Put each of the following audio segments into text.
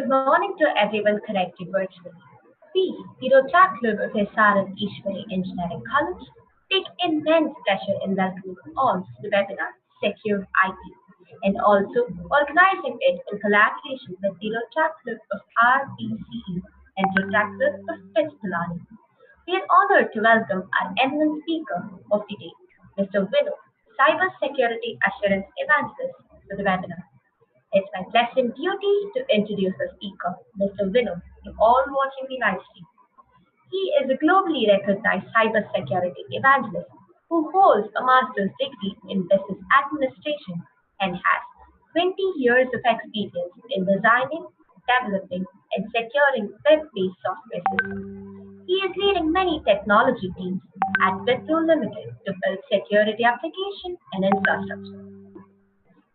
Good morning to everyone connected virtually. We, the Rotaract Club of SRM Easwari Engineering College, take immense pleasure in welcoming all to the webinar Secur-IT and also organizing it in collaboration with the Rotaract Club of RVCE and Rotaract Club of Pilani. We are honored to welcome our eminent speaker of the day, Mr. Vinodh, Cybersecurity Assurance Evangelist, to the webinar. It's my pleasant duty to introduce the speaker, Mr. Vinodh, to all watching the live stream. He is a globally recognized cybersecurity evangelist who holds a master's degree in business administration and has 20 years of experience in designing, developing, and securing web-based software systems. He is leading many technology teams at Wipro Limited to build security application and infrastructure.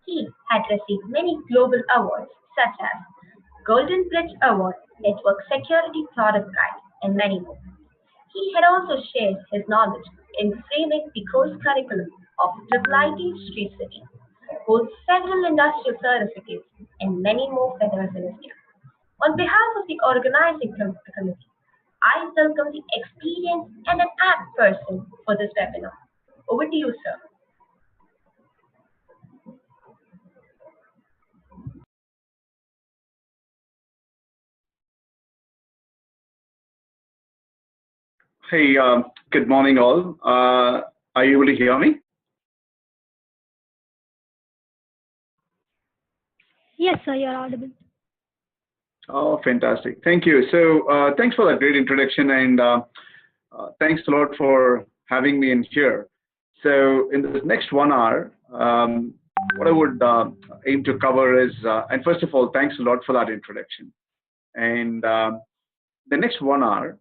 He had received many global awards such as Golden Bridge Award, Network Security Product Guide, and many more. He had also shared his knowledge in framing the course curriculum of IIIT Street City, holds several industrial certificates, and many more feathers in his cap. On behalf of the organizing committee, I welcome the experienced and an apt person for this webinar. Over to you, sir. Hey, good morning all. Are you able to hear me? Yes, sir, you're audible. Oh, fantastic. Thank you. So thanks for that great introduction, and thanks a lot for having me in here. So in the next 1 hour, what I would aim to cover is, and first of all, thanks a lot for that introduction. And the next 1 hour,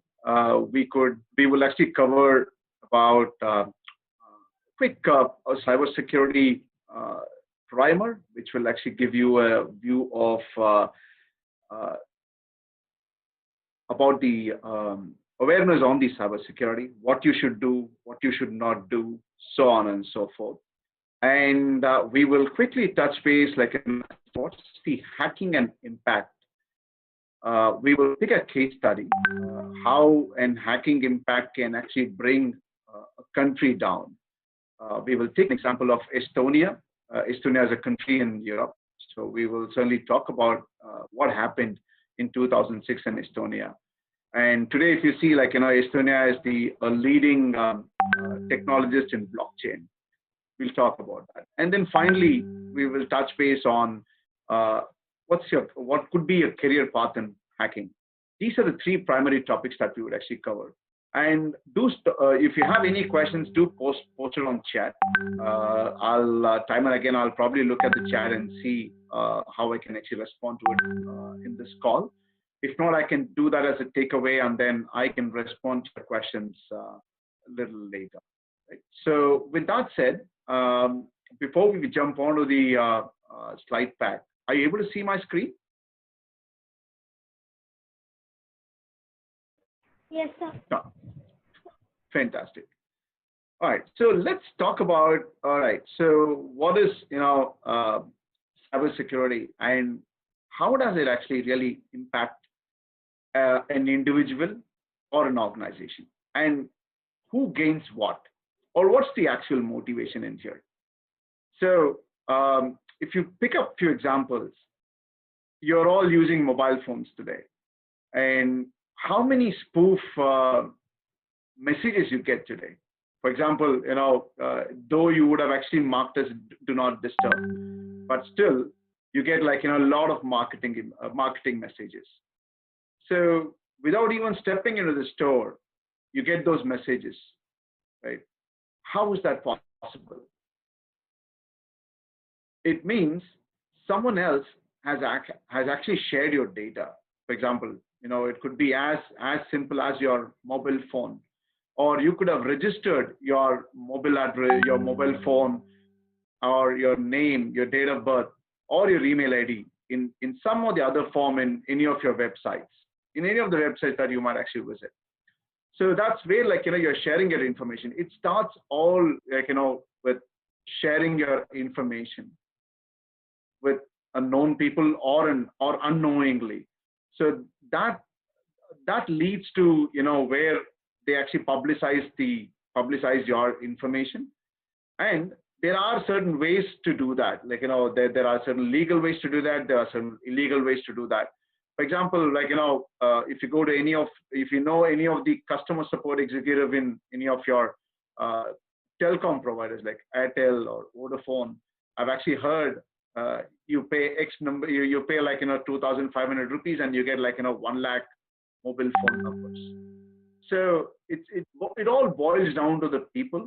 we will actually cover about quick cybersecurity primer, which will actually give you a view of about the awareness on the cybersecurity, what you should do, what you should not do, so on and so forth. And we will quickly touch base like what's the hacking and impact. We will pick a case study, how and hacking impact can actually bring a country down. We will take an example of Estonia. Estonia is a country in Europe. So we will certainly talk about what happened in 2006 in Estonia. And today, if you see, like, Estonia is the leading technologist in blockchain. We'll talk about that. And then finally, we will touch base on what could be a career path in hacking. These are the 3 primary topics that we would actually cover. And if you have any questions, do post it on chat. Time and again, I'll probably look at the chat and see how I can actually respond to it in this call. If not, I can do that as a takeaway, and then I can respond to the questions a little later. Right? So with that said, before we jump onto the slide pack, are you able to see my screen? Yes, sir. No. Fantastic. All right, so let's talk about, all right, so what is, cybersecurity, and how does it actually really impact an individual or an organization, and who gains what, or what's the actual motivation in here? So if you pick up a few examples, you're all using mobile phones today, and how many spoof messages you get today? For example, though you would have actually marked as do not disturb, but still you get like, a lot of marketing messages. So without even stepping into the store, you get those messages, right? How is that possible? It means someone else has actually shared your data. For example, it could be as simple as your mobile phone, or you could have registered your mobile address, your mobile phone, or your name, your date of birth, or your email ID in some or the other form in any of your websites, in any of the websites that you might actually visit. So that's where, like, you're sharing your information. It starts all, like, with sharing your information with unknown people or unknowingly. So that leads to, where they actually publicize your information. And there are certain ways to do that. Like, there are certain legal ways to do that. There are certain illegal ways to do that. For example, like, if you go to if you know any of the customer support executive in any of your telecom providers like Airtel or Vodafone, I've actually heard you pay X number, you pay like, 2,500 rupees and you get like, 1 lakh mobile phone numbers. So it all boils down to the people.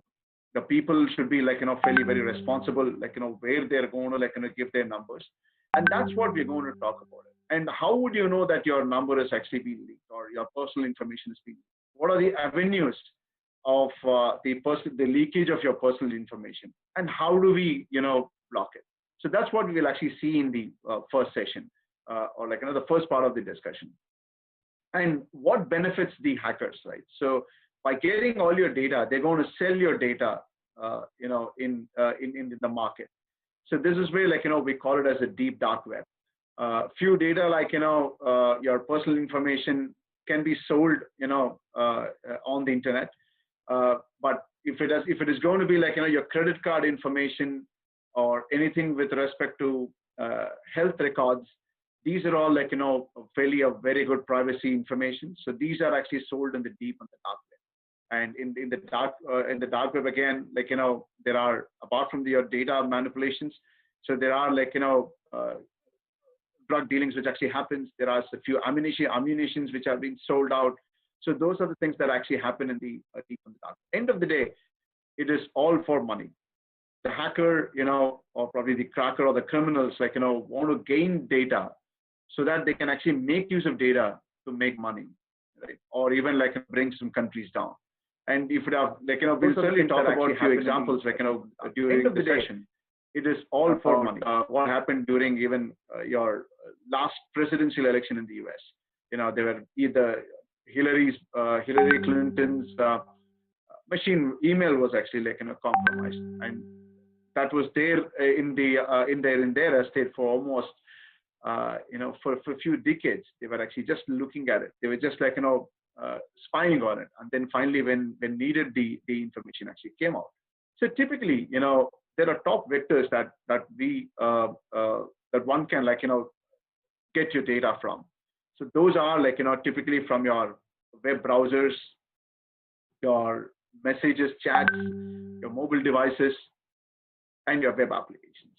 The people should be like, fairly very responsible, like, where they're going to like, give their numbers. And that's what we're going to talk about. And how would you know that your number is actually being leaked or your personal information is being leaked? What are the avenues of the leakage of your personal information? And how do we, block it? So that's what we will actually see in the first session, or like, the first part of the discussion. And what benefits the hackers, right? So by getting all your data, they're going to sell your data, in the market. So this is where, like, we call it as a deep dark web. Few data, like, your personal information can be sold, on the internet. But if it is going to be like, your credit card information or anything with respect to health records, these are all like, fairly a very good privacy information. So these are actually sold in the deep and the dark web. And in the dark web, again, like, there are, apart from your data manipulations, so there are like, drug dealings which actually happens. There are a few ammunitions which are being sold out. So those are the things that actually happen in the deep and the dark. End of the day, it is all for money. The hacker, or probably the cracker or the criminals, like, want to gain data so that they can actually make use of data to make money, right? Or even like bring some countries down. And if you have, like, we'll certainly talk about a few examples, like, during the session. It is all for money. What happened during even your last presidential election in the US? There were either Hillary Clinton's machine email was actually like, compromised, and that was there in their estate for almost, for a few decades. They were actually just looking at it. They were just like, spying on it. And then finally, when needed, the information actually came out. So typically, there are top vectors that one can, like, get your data from. So those are like, typically from your web browsers, your messages, chats, your mobile devices, and your web applications.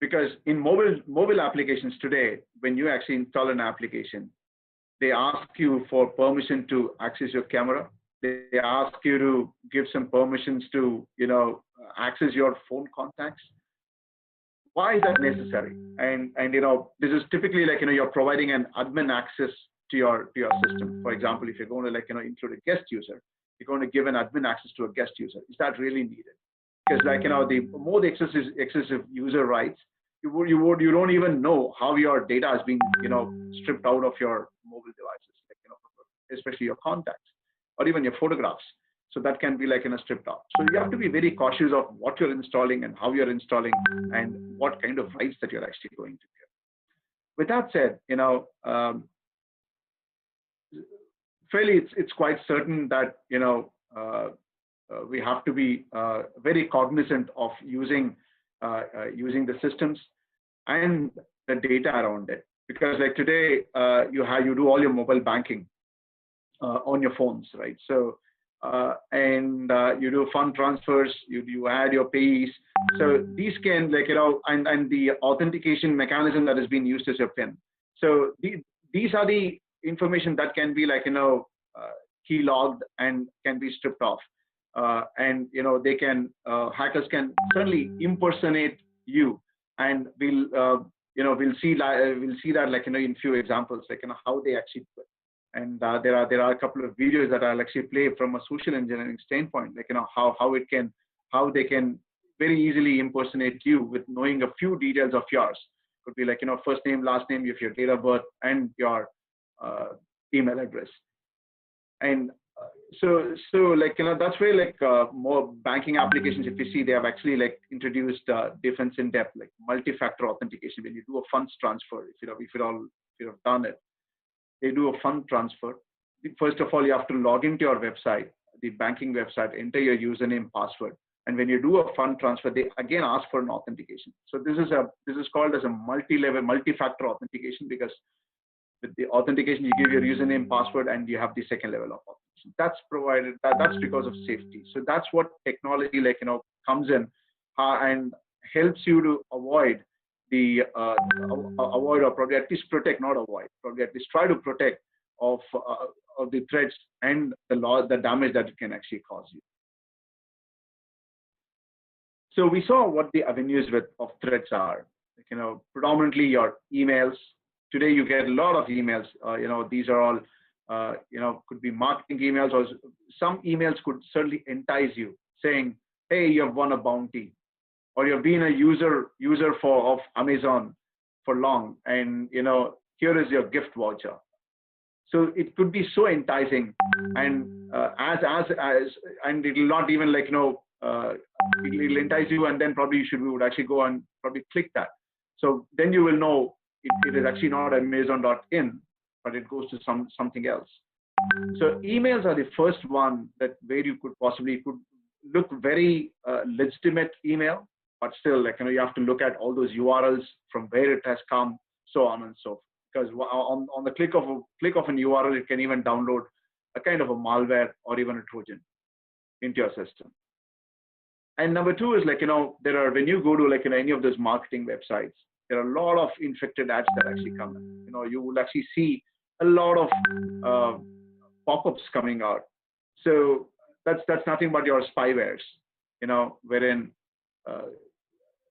Because in mobile applications today, when you actually install an application, they ask you for permission to access your camera. They ask you to give some permissions to, access your phone contacts. Why is that necessary? And this is typically like, you're providing an admin access to your system. For example, if you're going to, like, include a guest user, you're going to give an admin access to a guest user. Is that really needed? Because, like, the more the excessive user rights, you don't even know how your data has been, stripped out of your mobile devices, like, especially your contacts or even your photographs. So that can be like, stripped out. So you have to be very cautious of what you're installing and how you're installing and what kind of rights that you're actually going to give. With that said, fairly, it's quite certain that, we have to be very cognizant of using the systems and the data around it. Because like today, you do all your mobile banking on your phones, right? So you do fund transfers, you add your payees. So these can, like, and the authentication mechanism that is being used as your PIN. So these are the information that can be, like, key logged and can be stripped off. And they can, hackers can certainly impersonate you, and we'll see that, like, in few examples, like, how they actually do it. And there are a couple of videos that I'll actually play from a social engineering standpoint, like, how they can very easily impersonate you with knowing a few details of yours. Could be like, first name, last name, your date of birth, and your email address. And so like, that's where, like, more banking applications, if you see, they have actually, like, introduced defense in depth, like multi-factor authentication. When you do a funds transfer, if you have done it, they do a fund transfer. First of all, you have to log into your website, the banking website, enter your username, password. And when you do a fund transfer, they again ask for an authentication. So this is called as a multi-level, multi-factor authentication, because with the authentication, you give your username, password, and you have the second level of authentication. That's provided. That's because of safety. So that's what technology, comes in and helps you to avoid the avoid, or probably at least protect, not avoid, probably at least try to protect of the threats and the damage that it can actually cause you. So we saw what the avenues of threats are. Predominantly your emails. Today you get a lot of emails. These are all could be marketing emails, or some emails could certainly entice you, saying, "Hey, you have won a bounty," or you've been a user of Amazon for long, and here is your gift voucher. So it could be so enticing, and and it will not even it'll entice you, and then probably you would actually go and probably click that. So then you will know it is actually not Amazon.in, but it goes to something else. So emails are the first one where you could look very legitimate email, but still you have to look at all those URLs from where it has come, so on and so forth. Because on the click of an URL, it can even download a kind of a malware or even a Trojan into your system. And number two is when you go to any of those marketing websites, there are a lot of infected ads that actually come in. You will actually see a lot of pop-ups coming out. So that's nothing but your spywares, wherein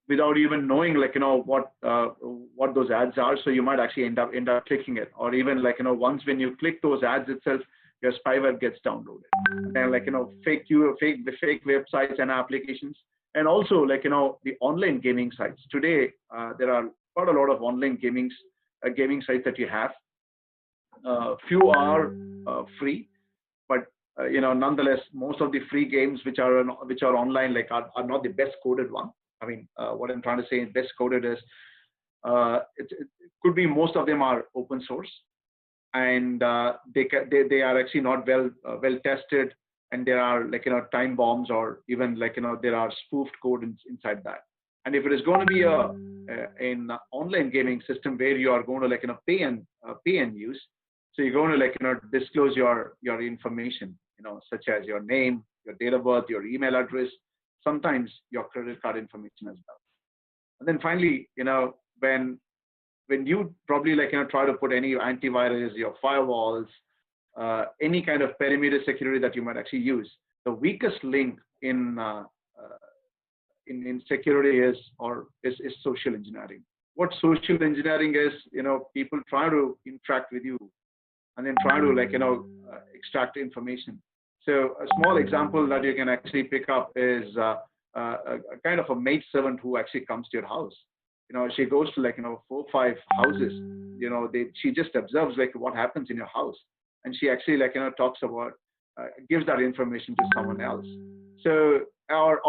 without even knowing what those ads are, so you might actually end up clicking it, or even once when you click those ads itself, your spyware gets downloaded, and fake websites and applications, and also the online gaming sites. Today there are quite a lot of online gaming sites that you have. Few are free, but nonetheless, most of the free games which are online are not the best coded one. I mean, what I'm trying to say is best coded is it could be most of them are open source, and they are actually not well tested, and there are time bombs, or even there are spoofed code inside that. And if it is going to be an online gaming system where you are going to pay and use, so you're going to disclose your information, such as your name, your date of birth, your email address, sometimes your credit card information as well. And then finally, when you probably try to put any antivirus, your firewalls, any kind of perimeter security that you might actually use, the weakest link in security is social engineering. What social engineering is, people try to interact with you and then try to extract information. So a small example that you can actually pick up is a kind of a maid servant who actually comes to your house. She goes to 4 or 5 houses. She just observes what happens in your house, and she actually talks about gives that information to someone else. So or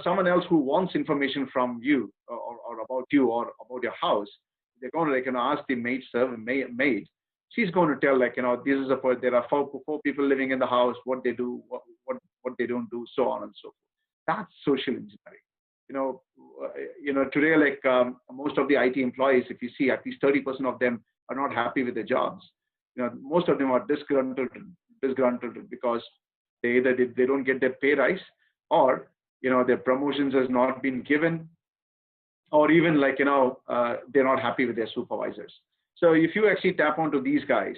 someone else who wants information from you or about you or about your house, they're going to ask the maid. She's going to tell this is there are four people living in the house, what they do, what they don't do, so on and so forth. That's social engineering. Today, most of the IT employees, if you see, at least 30% of them are not happy with their jobs. Most of them are disgruntled because they don't get their pay rise, or their promotions has not been given, or even they're not happy with their supervisors. So if you actually tap onto these guys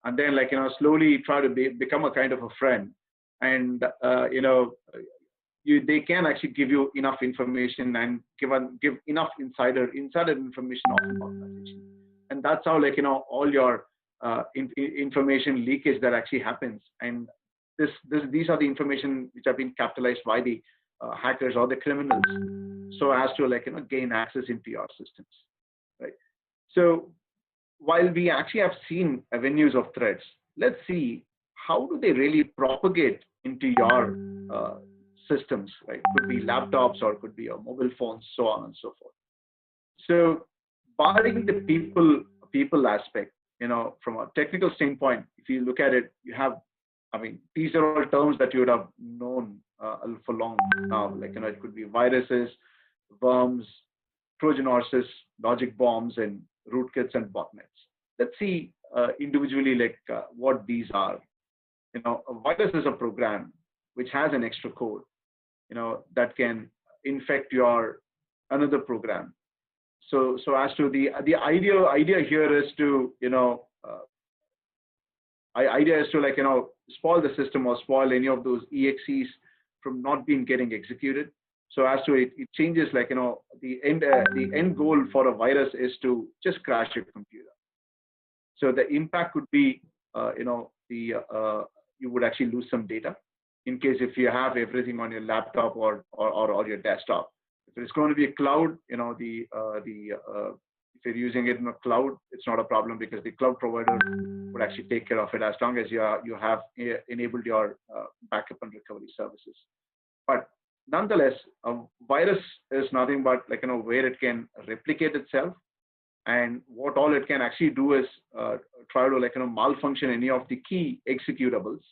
and then slowly try to become a kind of a friend, and they can actually give you enough information and give enough insider information of an organization, and that's how all your information leakage that actually happens. And these are the information which have been capitalized by the hackers or the criminals, so as to gain access into your systems, right? So while we actually have seen avenues of threats, let's see how do they really propagate into your systems, right? Could be laptops, or could be your mobile phones, so on and so forth. So barring the people aspect, from a technical standpoint, if you look at it, you have, I mean, these are all terms that you would have known for long now. Like, it could be viruses, worms, Trojan horses, logic bombs, and rootkits and botnets. Let's see individually like what these are. A virus is a program which has an extra code, that can infect your another program. So as to the idea here is to idea is to like spoil the system or spoil any of those exes from not being getting executed. So as to it changes like the end goal for a virus is to just crash your computer. So the impact could be you would actually lose some data in case if you have everything on your laptop or your desktop. If it's going to be a cloud, if you're using it in a cloud, it's not a problem because the cloud provider would actually take care of it as long as you have enabled your backup and recovery services. But nonetheless, a virus is nothing but like where it can replicate itself, and what all it can actually do is try to like malfunction any of the key executables.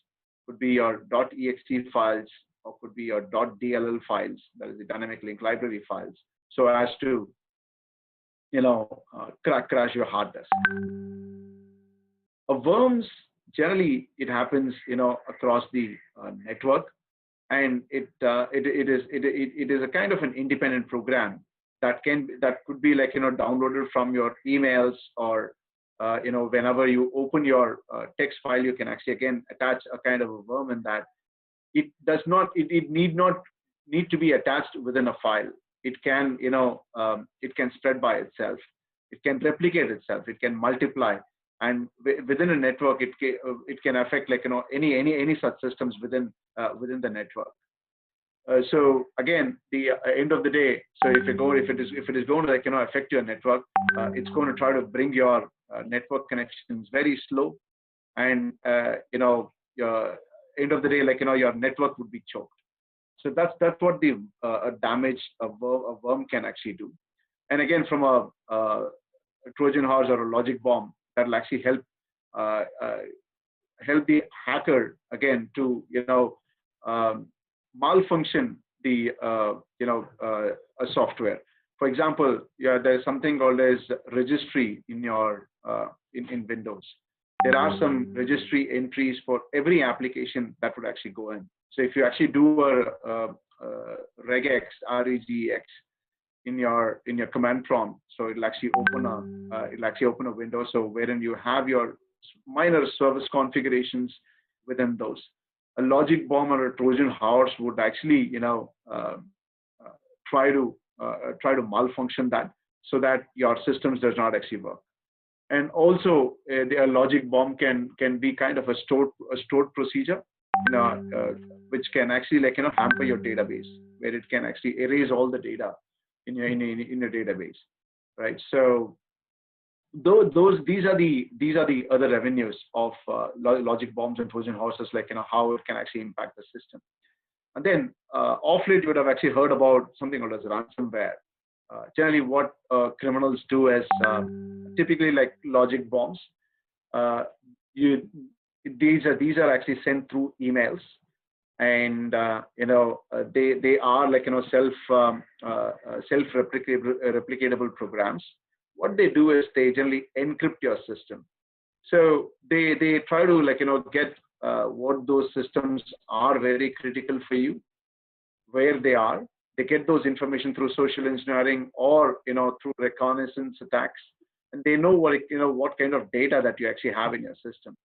Could be your .ext files or could be your .dll files, that is the dynamic link library files, so as to crash your hard disk. Worms, generally it happens across the network, and it is a kind of an independent program that could be like downloaded from your emails, or whenever you open your text file, you can actually again attach a kind of a worm in that. It need not need to be attached within a file. It can it can spread by itself. It can replicate itself. It can multiply, and within a network, it can affect like any such systems within the network. So again, the end of the day, so if it is going to like affect your network, it's going to try to bring your network connections very slow, and your end of the day, like your network would be choked. So that's what the damage a worm can actually do. And again, from a Trojan horse or a logic bomb, that will actually help the hacker again to malfunction the a software. For example, there's something called as registry in your in Windows. There are some registry entries for every application that would actually go in. So if you actually do a regex, regex in your command prompt, so it'll actually open a window, so wherein you have your minor service configurations within those. A logic bomb or a Trojan horse would actually try to malfunction that, so that your systems does not actually work. And also the logic bomb can be kind of a stored procedure, which can actually like hamper your database, where it can actually erase all the data in your database, right? So these are the other revenues of logic bombs and Trojan horses, like how it can actually impact the system. And then off late, you would have actually heard about something called as ransomware. Generally, what criminals do is typically like logic bombs. These are actually sent through emails, and they are like self-replicatable programs. What they do is they generally encrypt your system. So they try to like get what those systems are very critical for you, where they are. They get those information through social engineering or through reconnaissance attacks, and they know what kind of data that you actually have in your system.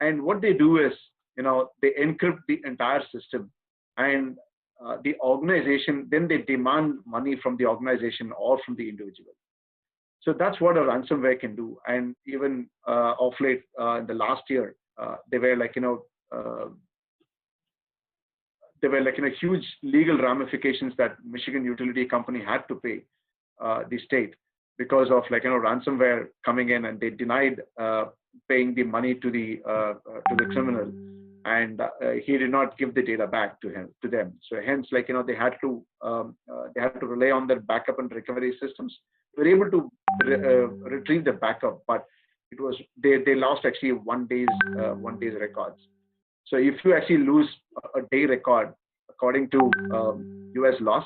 And what they do is they encrypt the entire system, and the organization, then they demand money from the organization or from the individual. So that's what a ransomware can do. And even of late, in the last year, they were like huge legal ramifications that Michigan utility company had to pay the state because of ransomware coming in, and they denied paying the money to the criminal, and he did not give the data back to them. So hence, they had to rely on their backup and recovery systems. They were able to retrieve the backup, but it was they lost actually 1 day's records. So if you actually lose a day record, according to US laws,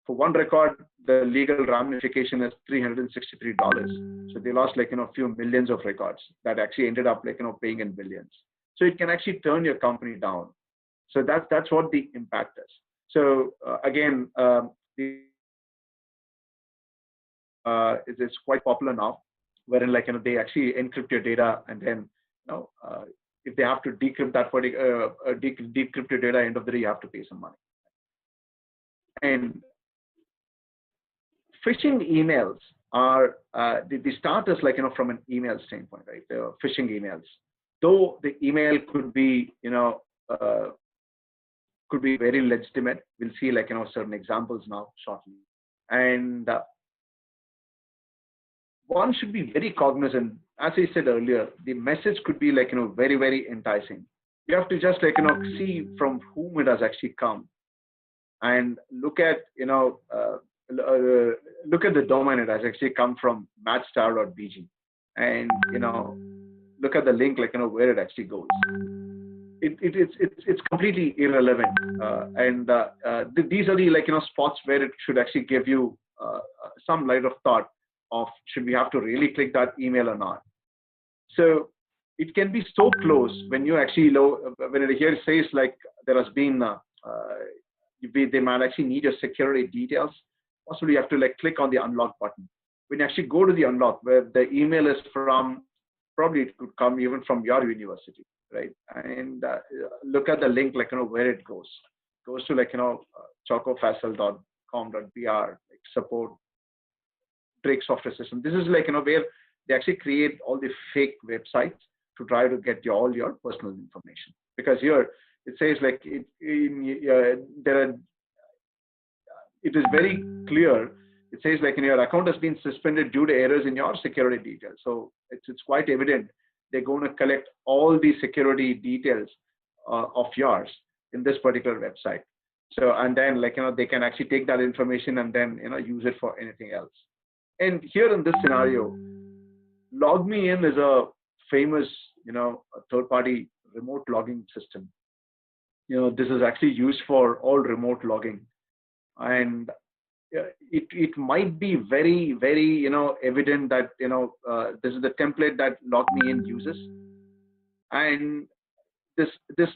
for one record, the legal ramification is $363. So they lost a few millions of records that actually ended up paying in billions. So it can actually turn your company down. So that's what the impact is. So again, it's quite popular now, wherein they actually encrypt your data, and then if they have to decrypt that particular decrypt your data, end of the day you have to pay some money. And phishing emails are they start as from an email standpoint, right? Phishing emails, though the email could be very legitimate. We'll see certain examples now shortly, and one should be very cognizant. As I said earlier, the message could be very, very enticing. You have to just see from whom it has actually come, and look at look at the domain. It has actually come from matchstar.bg, and look at the link where it actually goes. It's completely irrelevant, and these are the spots where it should actually give you some light of thought of should we have to really click that email or not. So it can be so close when you actually when it here says there has been they might actually need your security details. Possibly you have to click on the unlock button. When you actually go to the unlock, where the email is from, probably it could come even from your university, right? And look at the link where it goes. It goes to chocofassel.com.br, support Drake software system. This is where they actually create all the fake websites to try to get all your personal information. Because here it says it is very clear. It says your account has been suspended due to errors in your security details. So it's quite evident they're going to collect all the security details of yours in this particular website. So and then they can actually take that information and then use it for anything else. And here in this scenario, LogMeIn is a famous third-party remote logging system. This is actually used for all remote logging, and it might be very, very evident that this is the template that LogMeIn uses, and this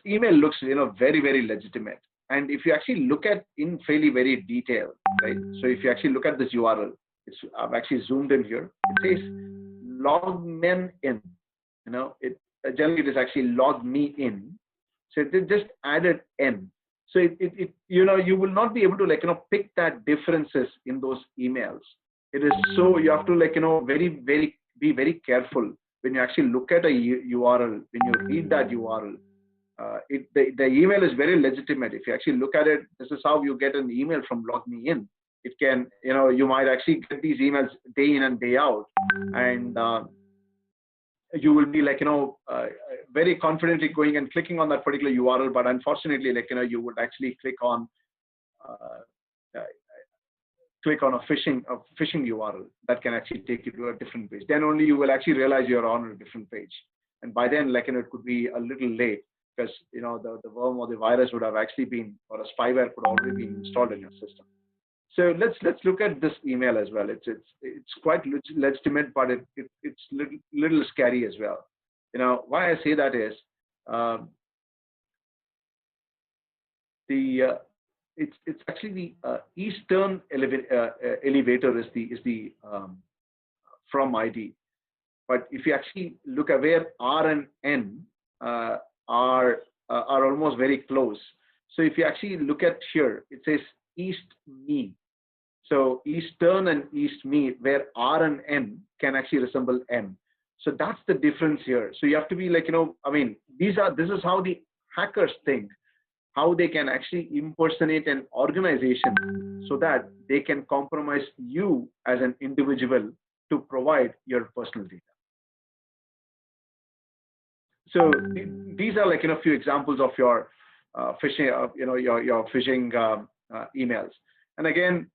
email looks very, very legitimate. And if you actually look at in fairly very detail, right? So if you actually look at this URL, I've actually zoomed in here. It says LogMeIn. Generally it is actually LogMeIn. So they just added n. So you will not be able to pick that differences in those emails. It is so you have to very, very be very careful when you actually look at a URL. When you read that URL, the email is very legitimate. If you actually look at it, this is how you get an email from LogMeIn. It can you might actually get these emails day in and day out, and you will be very confidently going and clicking on that particular URL, but unfortunately you would actually click on a phishing URL that can actually take you to a different page. Then only you will actually realize you're on a different page, and by then it could be a little late, because the worm or the virus would have actually been, or a spyware could already be installed in your system. So let's look at this email as well. It's quite legitimate, but it's little scary as well. Why I say that is it's actually the Eastern elevator is the from ID. But if you actually look at where R and N are almost very close. So if you actually look at here, it says East Me. So Eastern and East Me, where R and N can actually resemble M. So that's the difference here. So you have to be I mean, this is how the hackers think, how they can actually impersonate an organization so that they can compromise you as an individual to provide your personal data. So these are a few examples of your phishing, your phishing emails. And again,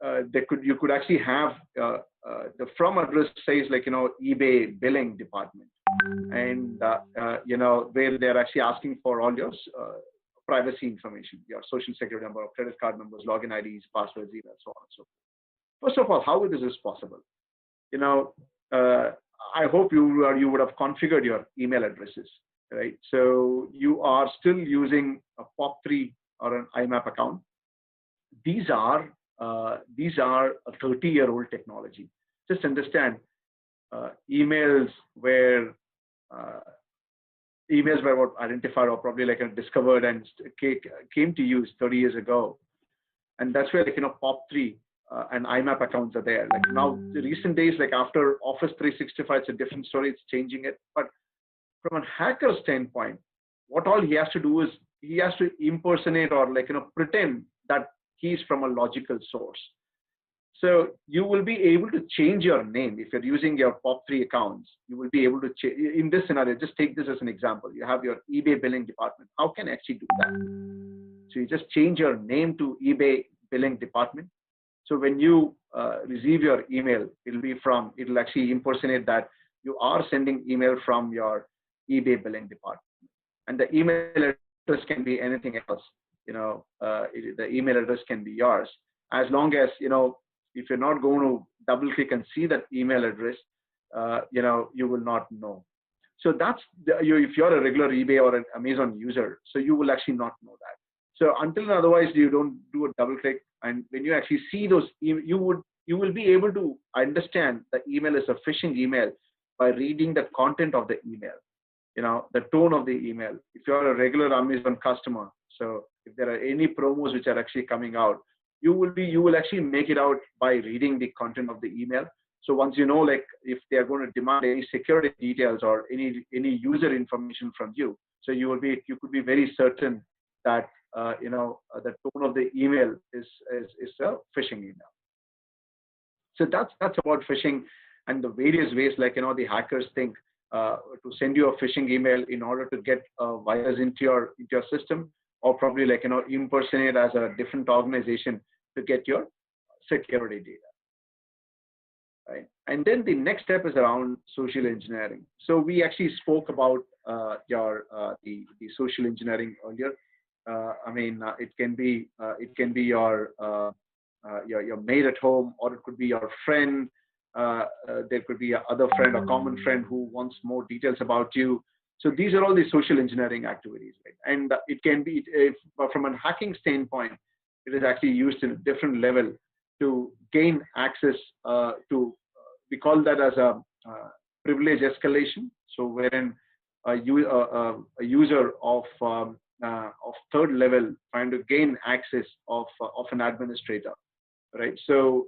you could actually have the from address says like, eBay billing department, and where they're actually asking for all your privacy information, your social security number, credit card numbers, login IDs, passwords, email, so on and so forth. First of all, how is this possible? I hope you would have configured your email addresses, right? So you are still using a POP3 or an IMAP account. These are a 30-year-old technology. Just understand, emails were what identified or probably like discovered and came to use 30 years ago, and that's where like POP3 and IMAP accounts are there. Like now, the recent days, like after Office 365, it's a different story. It's changing it, but from a hacker standpoint, what all he has to do is he has to impersonate or like pretend that he's from a logical source. So you will be able to change your name if you're using your POP3 accounts. You will be able to change in this scenario. Just take this as an example. You have your eBay billing department. How can I actually do that? So you just change your name to eBay billing department. So when you receive your email, it'll actually impersonate that you are sending email from your eBay billing department, and the email address can be anything else. The email address can be yours, as long as if you're not going to double click and see that email address, you will not know. So that's if you're a regular eBay or an Amazon user, so you will actually not know that. So until and otherwise you don't do a double click, and when you actually see those, you will be able to understand the email is a phishing email by reading the content of the email, the tone of the email. If you're a regular Amazon customer, so if there are any promos which are actually coming out, you will actually make it out by reading the content of the email. So once you know, like if they are going to demand any security details or any user information from you, so you could be very certain that the tone of the email is a phishing email. So that's about phishing and the various ways, like the hackers think to send you a phishing email in order to get a virus into your system, or probably like impersonate as a different organization to get your security data. Right. And then the next step is around social engineering. So we actually spoke about the social engineering earlier. It can be your maid at home, or it could be your friend. There could be another friend, a common friend who wants more details about you. So these are all the social engineering activities, right? And it can be, from a hacking standpoint, it is actually used in a different level to gain access to, we call that as a privilege escalation. So wherein a user of third level trying to gain access of an administrator, right? So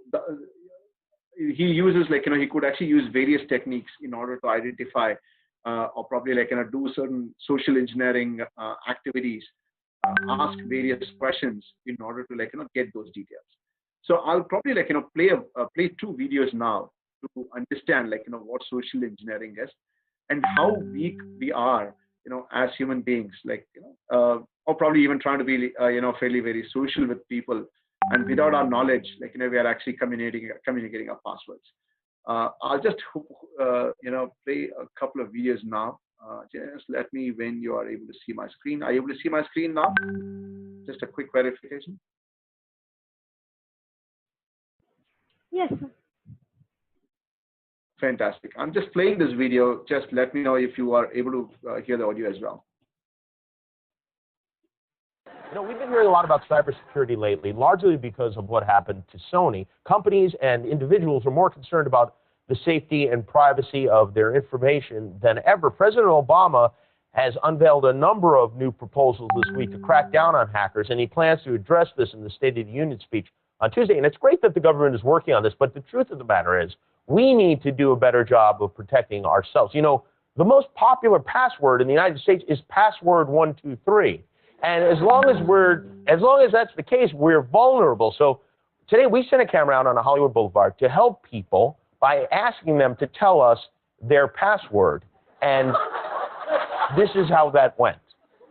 he uses he could actually use various techniques in order to identify or probably do certain social engineering activities, ask various questions in order to get those details. So I'll probably play two videos now to understand what social engineering is and how weak we are as human beings, or probably even trying to be fairly very social with people, and without our knowledge we are actually communicating our passwords. I'll just play a couple of videos now. Just let me, when you are able to see my screen. Are you able to see my screen now? Just a quick verification. Yes, sir. Fantastic. I'm just playing this video. Just let me know if you are able to hear the audio as well. We've been hearing a lot about cybersecurity lately, largely because of what happened to Sony. Companies and individuals are more concerned about the safety and privacy of their information than ever. President Obama has unveiled a number of new proposals this week to crack down on hackers, and he plans to address this in the State of the Union speech on Tuesday. And it's great that the government is working on this, but the truth of the matter is we need to do a better job of protecting ourselves. The most popular password in the United States is password 123. And as long as that's the case, we're vulnerable. So today we sent a camera out on a Hollywood Boulevard to help people by asking them to tell us their password. And this is how that went.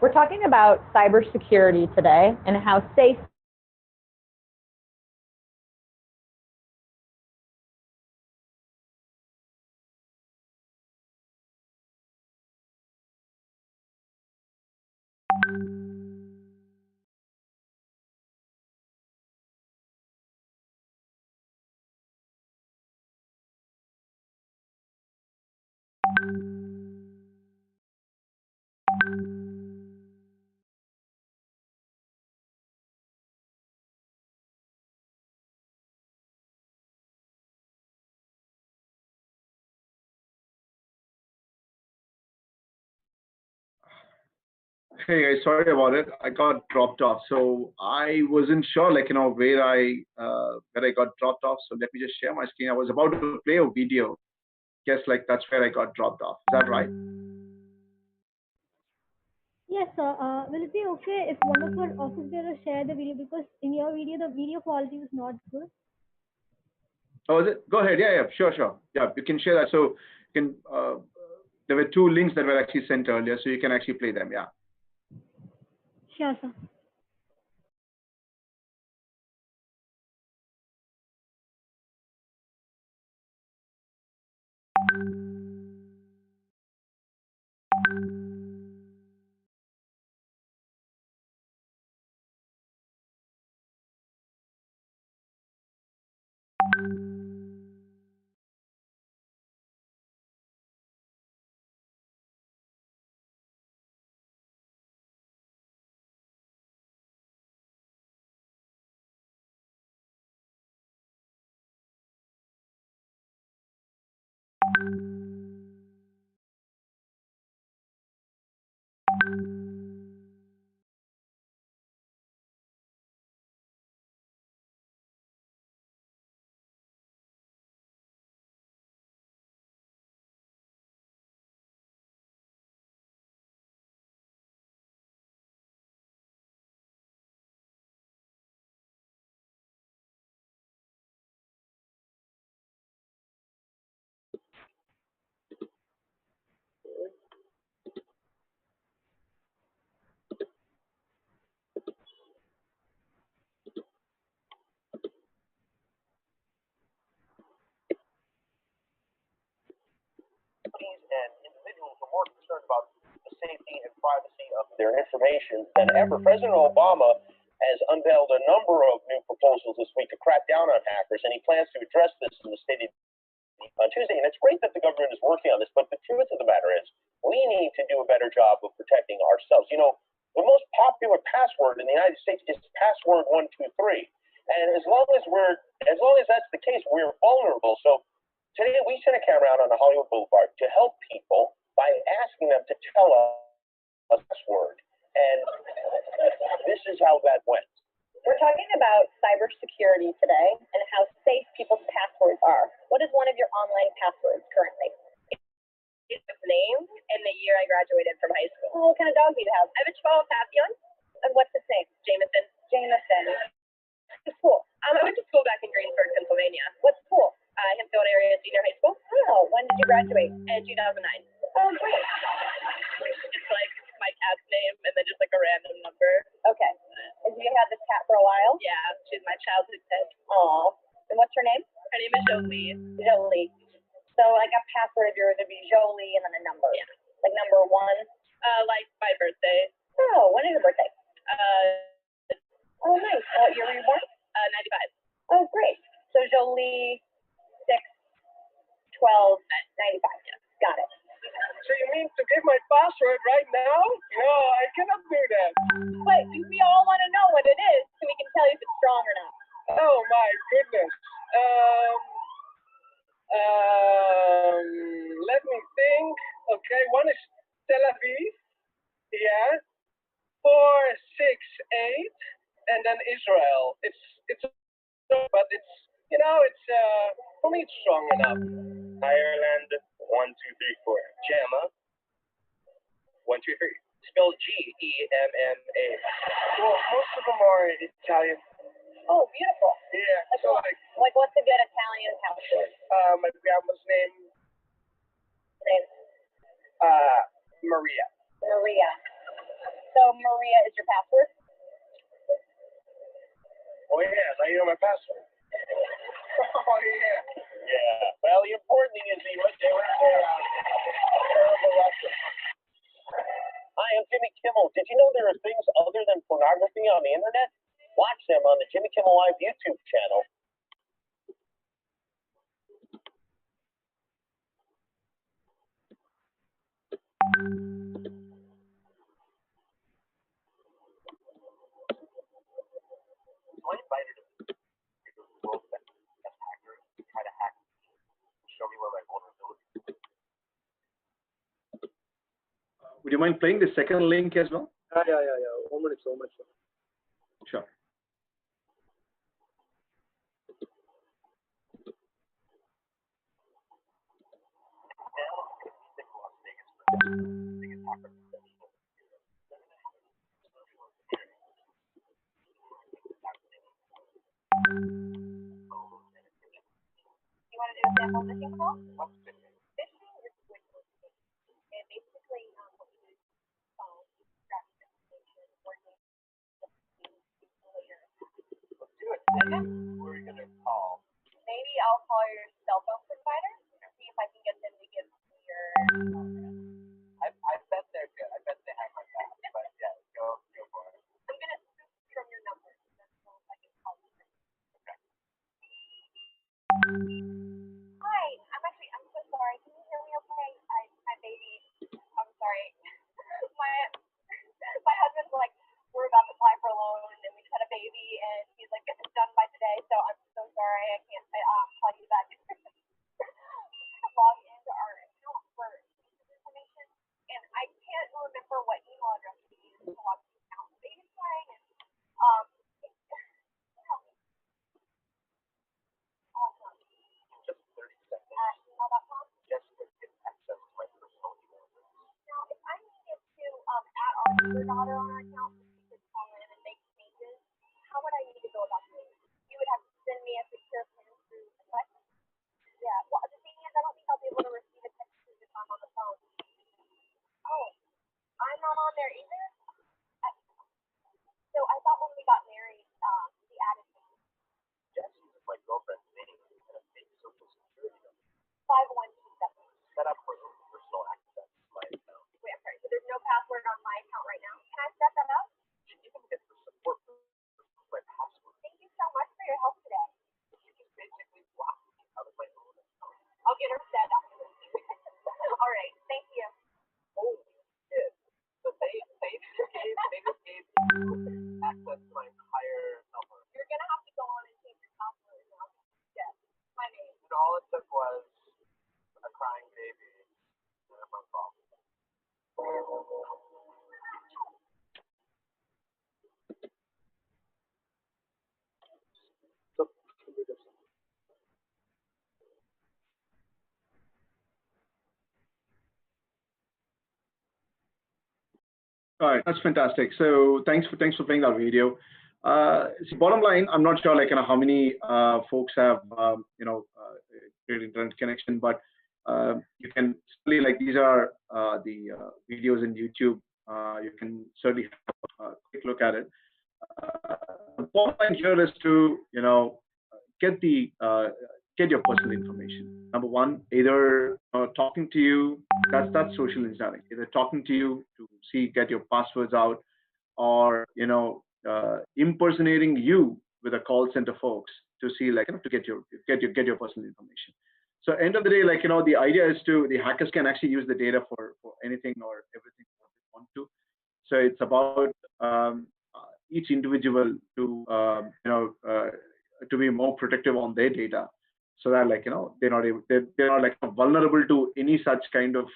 We're talking about cybersecurity today and how safe Hey guys, sorry about it. I got dropped off, so I wasn't sure, like where I got dropped off. So let me just share my screen. I was about to play a video. Guess like that's where I got dropped off. Is that right? Yes, sir. Will it be okay if one of our office bearers share the video, because in your video the video quality is not good? Oh, is it? Go ahead. Yeah, sure. Yeah, you can share that. So you can. There were two links that were actually sent earlier, so you can actually play them. Yeah. Sure, sir. Companies and individuals are more concerned about the safety and privacy of their information than ever. President Obama has unveiled a number of new proposals this week to crack down on hackers, and he plans to address this in the State of on Tuesday. And it's great that the government is working on this, but the truth of the matter is we need to do a better job of protecting ourselves. You know, the most popular password in the United States is password 123. And as long as that's the case, we're vulnerable. So today we sent a camera out on the Hollywood Boulevard to help people by asking them to tell us a password. And this is how that went. We're talking about cybersecurity today and how safe people's passwords are. What is one of your online passwords currently? It's his name and the year I graduated from high school. Oh, what kind of dog do you have? I have a Chihuahua Papillon. And what's his name? Jameson. Jameson. What's school? I went to school back in Greensburg, Pennsylvania. What school? Hempfield Area Senior High School. Oh, when did you graduate? In 2009. Oh, great. It's like my cat's name and then just like a random number. Okay. And you had this cat for a while? Yeah, she's my childhood pet. Aw. And what's her name? Her name is Jolie. Jolie. So like a password, you're going to be Jolie and then a number. Yeah. Like number one? Like my birthday. Oh, when is your birthday? Oh, nice. What year were you born? 95. Oh, great. So Jolie, 6/12/95. Yeah. Got it. So you mean to give my password right now? No, I cannot do that. Wait, we all want to know what it is so we can tell you if it's strong or not. Oh my goodness. Let me think. Okay, one is Tel Aviv. Yeah. 468, and then Israel. It's, but it's for me it's strong enough. Ireland 1234. Gemma 123. Spelled Gemma. Well, most of them are Italian. Oh, beautiful. Yeah. Like, So like what's a good Italian password? my grandma's name, Name? Maria. Maria. So Maria is your password? Oh yeah, now you know my password. Oh yeah. Yeah. Well, the important thing is they went there terrible lesson. Hi, I'm Jimmy Kimmel. Did you know there are things other than pornography on the internet? Watch them on the Jimmy Kimmel Live YouTube channel. So I invited him to the world's best hacker to try to hack me, show me where my vulnerabilities. Would you mind playing the second link as well? Yeah. 1 minute, so much. Sure. You want to do a sample of the phishing call? Phishing is quick notification. And basically, what we do is extract information, working later. Let's do it. Okay. Who are you going to call? Maybe I'll call your cell phone provider and see if I can get them to give me your email address. I bet they're good. I bet they have my back. But yeah, go for it. I'm gonna switch from your number. That's all I can call you. Okay. Hi, I'm so sorry. Can you hear me okay? My baby, I'm sorry. my husband's like, we're about to apply for a loan and we just had a baby and he's like, get this done by today. So I'm so sorry. I can't call you back. Log into our account for information and I can't remember what email address we use to log into the account. The baby's crying and help me. Awesome. Just 30 seconds. Email.com. Just to get access to my personal email address. Now, if I needed to add our other daughter on our account, so she could call in and make changes, how would I need to go about doing it? You would have to send me a secure pin through the text. Yeah. Well, the thing is, I don't think I'll be able to receive a text message if I'm on the phone. Oh, I'm not on there either. So I thought when we got married, we added me. Jess uses my girlfriend's name and a fake social security number. 5127. Set up her own personal access to my account. Wait, I'm sorry. So there's no password on my account right now. Can I set that up? She even gets the support for my password. Thank you so much for your help today. She just basically blocked me out of my own account. I'll get her set after this. All right. Thank you. Oh, shit. So they just gave you access to my entire number. You're gonna have to go on and change your password now. Yes, my name. And all it took was a crying baby and a phone call. All right, that's fantastic. So thanks for playing that video. So bottom line, I'm not sure how many folks have great internet connection, but you can certainly these are the videos in YouTube. You can certainly have a quick look at it. The bottom line here is to get your personal information. Number one, either talking to you, that's social engineering. Either talking to you to get your passwords out, or impersonating you with a call center folks to see to get your personal information. So end of the day, the idea is the hackers can actually use the data for anything or everything that they want to. So it's about each individual to be more protective on their data, so that they're not vulnerable to any such kind of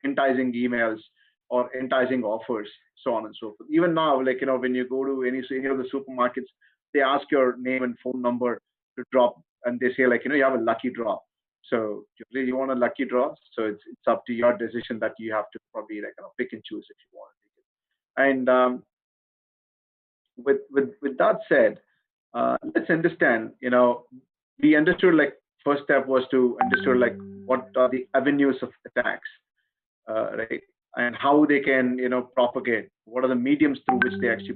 enticing emails or enticing offers, so on and so forth. Even now, when you go to any of the supermarkets, they ask your name and phone number to drop, and they say you have a lucky draw. So you really want a lucky draw, so it's up to your decision that you have to probably pick and choose if you want to take it. And with that said, let's understand. We understood first step was to understand what are the avenues of attacks, right, and how they can propagate. What are the mediums through which they actually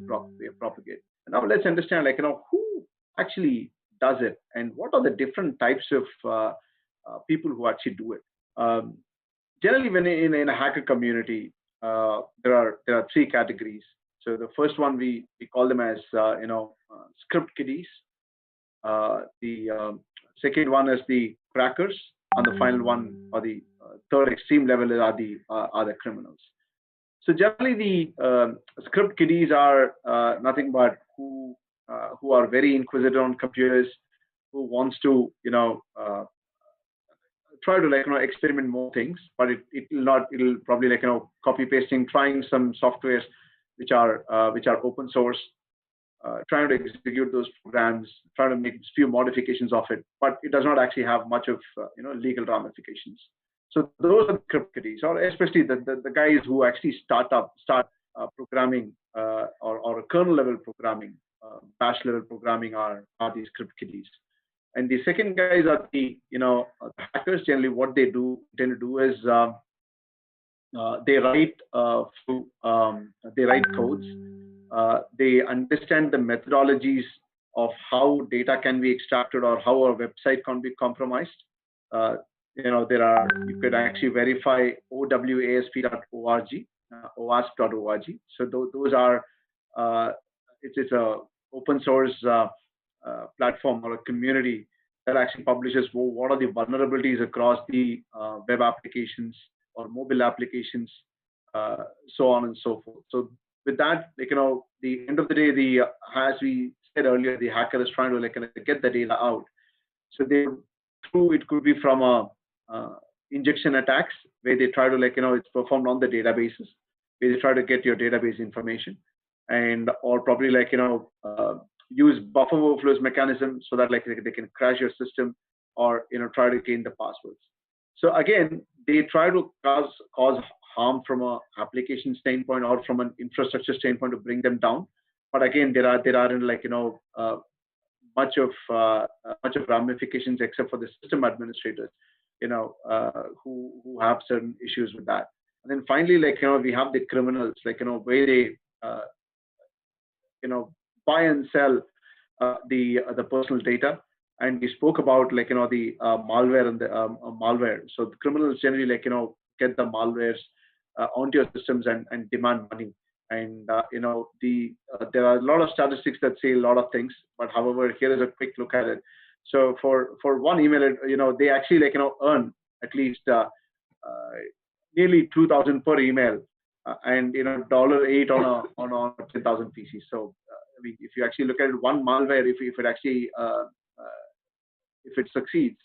propagate? And now let's understand who actually does it, and what are the different types of people who actually do it. generally, when in a hacker community, there are three categories. So the first one we call them as script kiddies. The second one is the crackers, and the final one, or the third extreme level, are the criminals. So generally, the script kiddies are nothing but who are very inquisitive on computers, who wants to try to experiment more things, but it'll probably copy pasting, trying some softwares which are open source, trying to execute those programs, trying to make few modifications of it, but it does not actually have much of legal ramifications. So those are the script kiddies, or especially the guys who actually start programming or a kernel level programming, bash level programming are these script kiddies. And the second guys are the hackers. Generally, what they tend to do is they write codes. They understand the methodologies of how data can be extracted or how a website can be compromised. You could actually verify OWASP.org, OWASP.org. So those are it's a open source platform or a community that actually publishes what are the vulnerabilities across the web applications or mobile applications, so on and so forth. So with that, the end of the day, as we said earlier, the hacker is trying to get the data out. So it could be from injection attacks, where they try to it's performed on the databases, where they try to get your database information, or probably use buffer overflows mechanism so that they can crash your system, or try to gain the passwords. So again, they try to cause harm from a application standpoint or from an infrastructure standpoint to bring them down. But again, there aren't much of ramifications except for the system administrators, who have certain issues with that. And then finally, we have the criminals, where they buy and sell the personal data. And we spoke about the malware and the malware. So the criminals generally get the malwares onto your systems and demand money. And there are a lot of statistics that say a lot of things. But however, here is a quick look at it. So for one email, they actually earn at least nearly 2,000 per email, and $8 on a 10,000 PCs. So I mean, if you actually look at it, one malware, if it actually if it succeeds,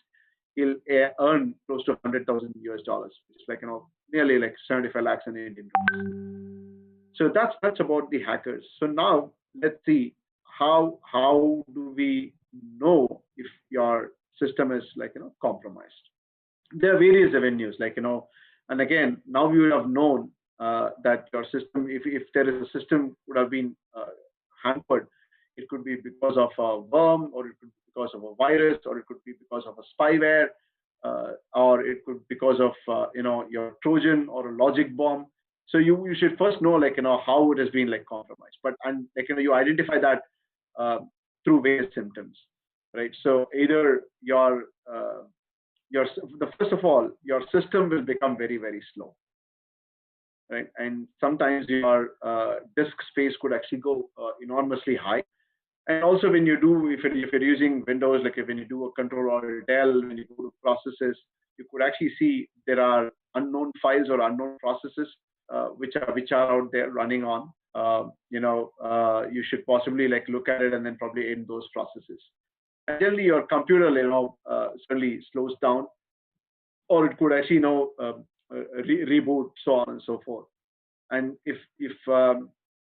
he'll earn close to $100,000 US, which is nearly 75 lakhs in Indian rupees. So that's about the hackers. So now let's see how do we know if your system is compromised. There are various avenues, and again, now we would have known that your system, if there is a system would have been hampered, it could be because of a worm, or it could be because of a virus, or it could be because of a spyware, or it could be because of your Trojan or a logic bomb. So you should first know how it has been compromised. But you identify that through various symptoms, right? So either first of all, your system will become very, very slow, right? And sometimes your disk space could actually go enormously high. And also when you do, if you're using Windows, when you do a control or a Dell, when you go to processes, you could actually see there are unknown files or unknown processes which are out there running on. You should possibly look at it and then probably end those processes. And generally, your computer certainly slows down, or it could actually reboot, so on and so forth. And if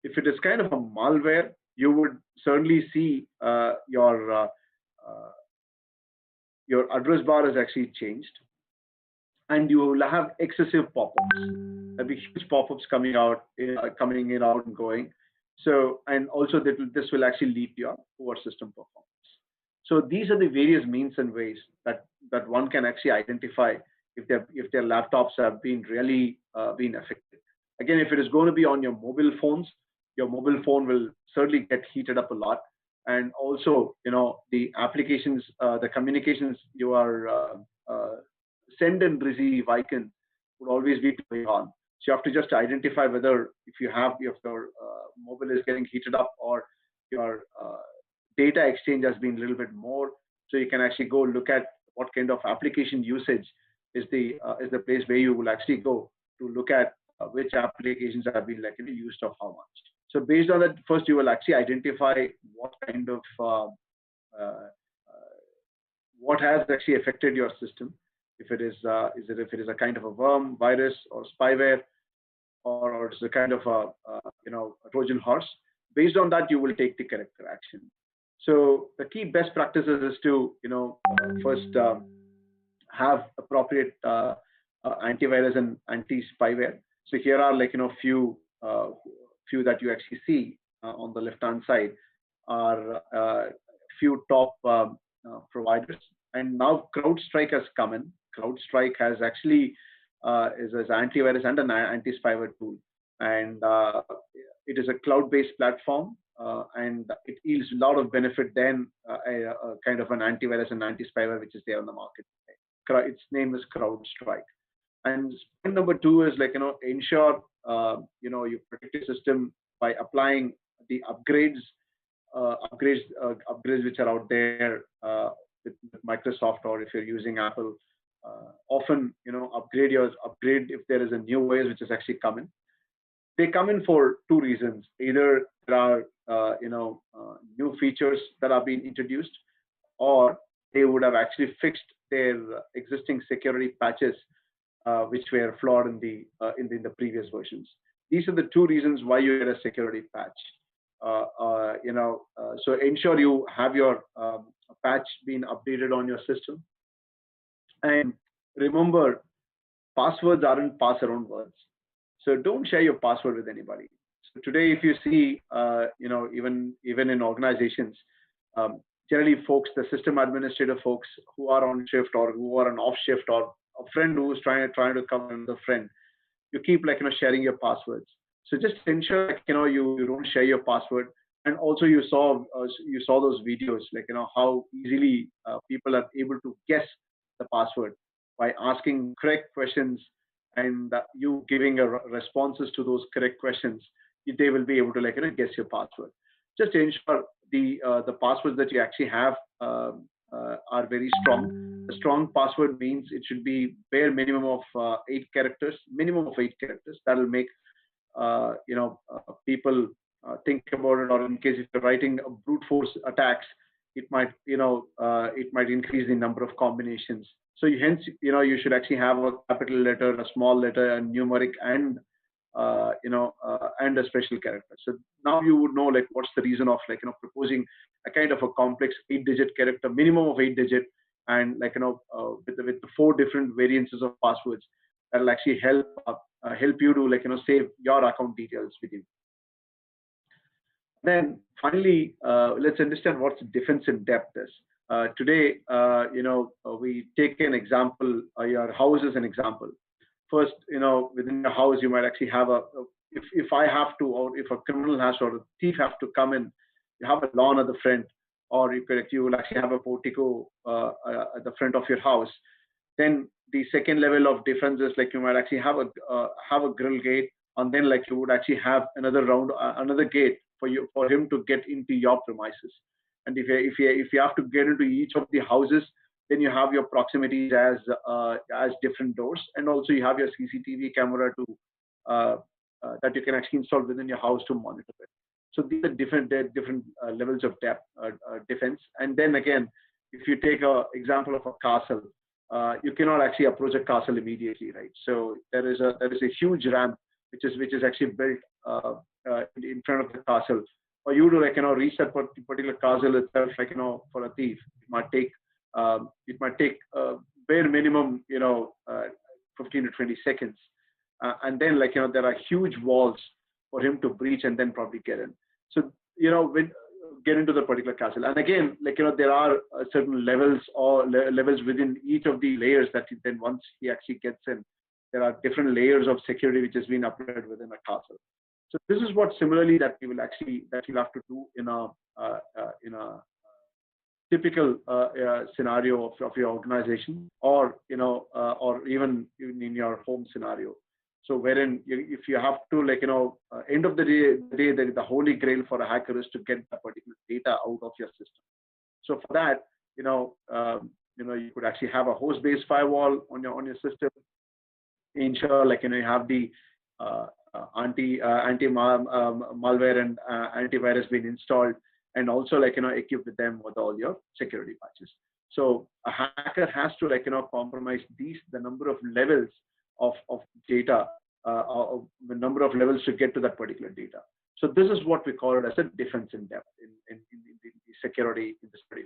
it is kind of a malware, you would certainly see your address bar has actually changed, and you will have excessive pop-ups. There'll be huge pop-ups coming in, out, and going. So, and also this will actually lead to your poor system performance. So these are the various means and ways that one can actually identify if their laptops have been really been affected. Again, if it is going to be on your mobile phones, your mobile phone will certainly get heated up a lot. And also, the applications, the communications, you are send and receive icon would always be going on. So you have to just identify whether if your mobile is getting heated up, or your data exchange has been a little bit more. So you can actually go look at what kind of application usage is the place where you will actually go to look at which applications have been used of how much. So based on that, first you will actually identify what kind of what has actually affected your system. If it is a kind of a worm, virus, or spyware, or it's a kind of a Trojan horse. Based on that, you will take the corrective action. So the key best practices is to first have appropriate antivirus and anti-spyware. So here are few that you actually see on the left-hand side are few top providers. And now CrowdStrike has come in. CrowdStrike has actually is an antivirus and an anti-spyware tool, and it is a cloud-based platform, and it yields a lot of benefit than a kind of an antivirus and anti-spyware which is there on the market today. Its name is CrowdStrike. And point number two is ensure you protect your system by applying the upgrades which are out there with Microsoft, or if you're using Apple. Often upgrade if there is a new OS which is actually coming. They come in for two reasons: either there are new features that are being introduced, or they would have actually fixed their existing security patches which were flawed in the previous versions. These are the two reasons why you get a security patch. So ensure you have your patch being updated on your system. And remember, passwords aren't pass around words. So don't share your password with anybody. So today, if you see, even in organizations, generally folks, the system administrator folks who are on shift or who are on off shift, or a friend who's trying to cover another friend, you keep sharing your passwords. So just ensure you don't share your password. And also you saw those videos how easily people are able to guess the password by asking correct questions, and you giving responses to those correct questions. They will be able to guess your password. Just ensure the passwords that you actually have are very strong. A strong password means it should be bare minimum of 8 characters, That will make people think about it, or in case if you're writing a brute force attacks, it might increase the number of combinations. So you should actually have a capital letter, a small letter, a numeric, and and a special character. So now you would know what's the reason of proposing a kind of a complex 8-digit character, minimum of 8-digit, and with the 4 different variances of passwords that will actually help you to save your account details with you. Then finally, let's understand what defense in depth is. Today, we take an example, your house as an example. First, within your house, you might actually have if I have to, or if a criminal has, or a thief have to come in, you have a lawn at the front, or you will actually have a portico at the front of your house. Then the second level of defense is you might actually have a grill gate, and then you would actually have another gate for him to get into your premises. And if you have to get into each of the houses, then you have your proximities as different doors, and also you have your CCTV camera that you can actually install within your house to monitor it. So these are different levels of defense. And then again, if you take an example of a castle, you cannot actually approach a castle immediately, right? So there is a huge ramp which is actually built in front of the castle. For you to reach that particular castle itself, for a thief, it might take bare minimum 15 to 20 seconds, and then there are huge walls for him to breach and then probably get in. So get into the particular castle. And again, there are certain levels levels within each of the layers that then once he actually gets in, there are different layers of security which has been applied within a castle. So this is what similarly that you'll have to do in a typical scenario of your organization, or or even in your home scenario. So wherein if you have to, end of the day, the holy grail for a hacker is to get that particular data out of your system. So for that, you could actually have a host-based firewall on your system. Ensure you have the anti malware and antivirus being installed, and also equip with them with all your security patches. So a hacker has to compromise the number of levels of data, the number of levels to get to that particular data. So this is what we call it as a defense in depth in the security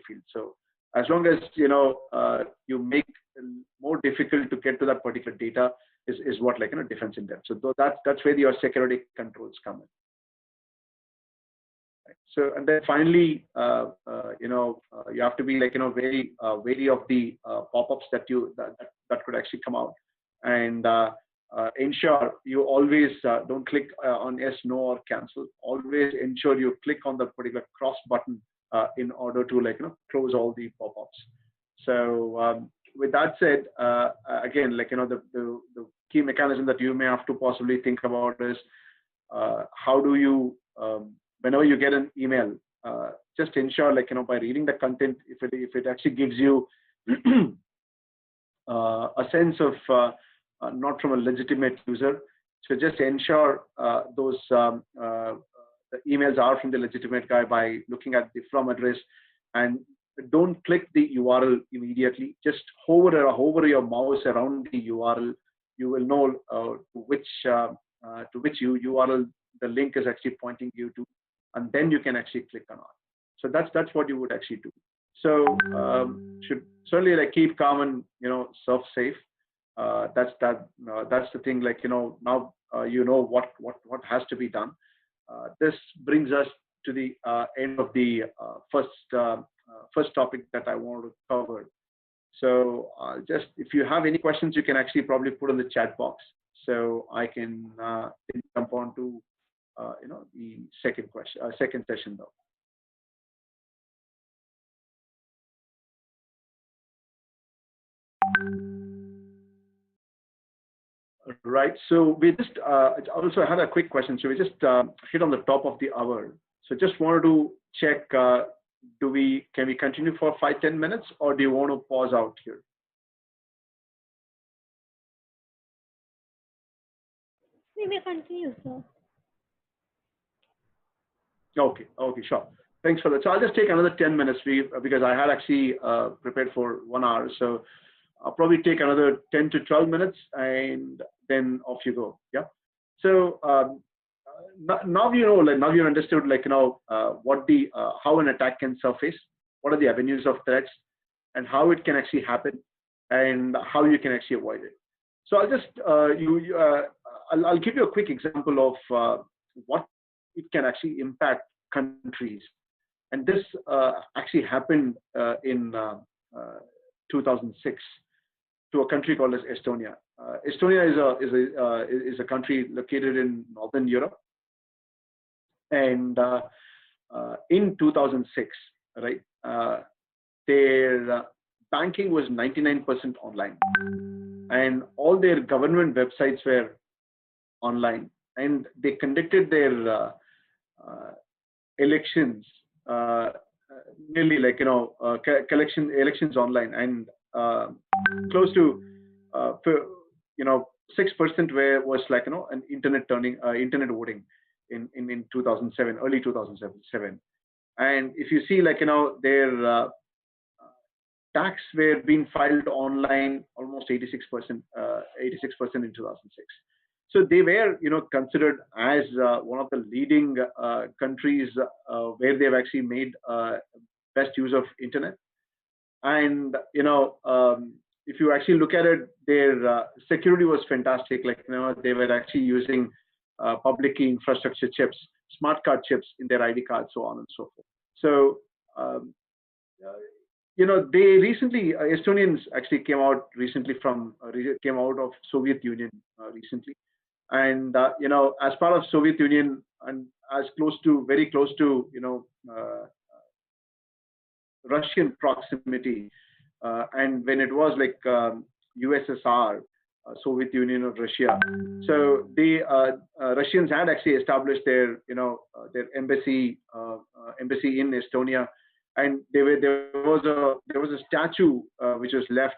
field. So as long as you make it more difficult to get to that particular data, is what defense in depth. So that's where your security controls come in. Right. So and then finally, you have to be very wary of the pop-ups that could actually come out, and ensure you always don't click on yes, no, or cancel. Always ensure you click on the particular cross button in order to close all the pop-ups. So with that said, again, the key mechanism that you may have to possibly think about is how do you, whenever you get an email, just ensure by reading the content, if it actually gives you a sense of not from a legitimate user, so just ensure those the emails are from the legitimate guy by looking at the from address, and don't click the URL immediately. Just hover your mouse around the URL. You will know to which URL the link is actually pointing you to, and then you can actually click on it. So that's what you would actually do. So should certainly keep calm and surf safe. That's the thing. Now you know what has to be done. This brings us to the end of the first topic that I want to cover. So just if you have any questions, you can actually probably put in the chat box, so I can jump on to the second session though. Right. So we just also had a quick question. So we just hit on the top of the hour. So just wanted to check. Can we continue for 5-10 minutes, or do you want to pause out here? We may continue, sir. Okay, sure. Thanks for that. So I'll just take another 10 minutes because I had actually prepared for 1 hour. So I'll probably take another 10 to 12 minutes, and then off you go. Yeah. So now you understood what how an attack can surface, what are the avenues of threats, and how it can actually happen, and how you can actually avoid it. So I'll just I'll give you a quick example of what it can actually impact countries, and this actually happened in 2006 to a country called as Estonia. Estonia is a country located in Northern Europe, and in 2006, right, their banking was 99% online, and all their government websites were online, and they conducted their elections nearly elections online, and close to 6% was an internet voting in 2007, early 2007. And if you see their tax were being filed online almost 86% in 2006. So they were considered as one of the leading countries where they've actually made best use of internet. And if you actually look at it, their security was fantastic. They were actually using public key infrastructure chips, smart card chips in their ID cards, so on and so forth. So they recently, Estonians actually came out of Soviet Union recently, and as part of Soviet Union, and very close to Russian proximity, and when it was like USSR, Soviet Union of Russia. So the Russians had actually established their, their embassy in Estonia, and there was a statue which was left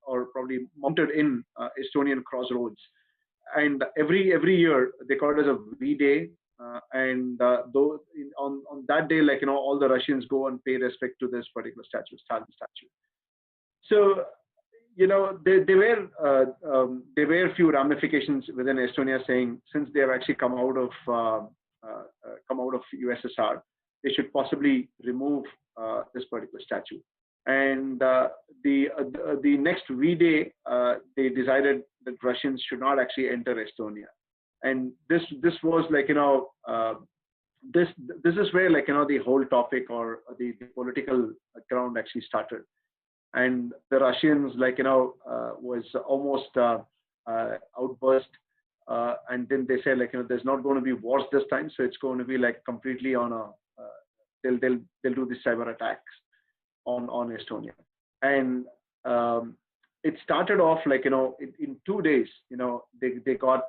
or probably mounted in Estonian crossroads. And every year they call it as a V-Day, and though on that day, like all the Russians go and pay respect to this particular statue, Stalin statue. So there were a few ramifications within Estonia saying, since they have actually come out of USSR, they should possibly remove this particular statue. And the next V-Day, they decided that Russians should not actually enter Estonia. And this was like this is where the whole topic or the political ground actually started. And the Russians was almost outburst, and then they said there's not going to be wars this time, so it's going to be like completely on a they'll do the cyber attacks on Estonia. And it started off like in 2 days, they got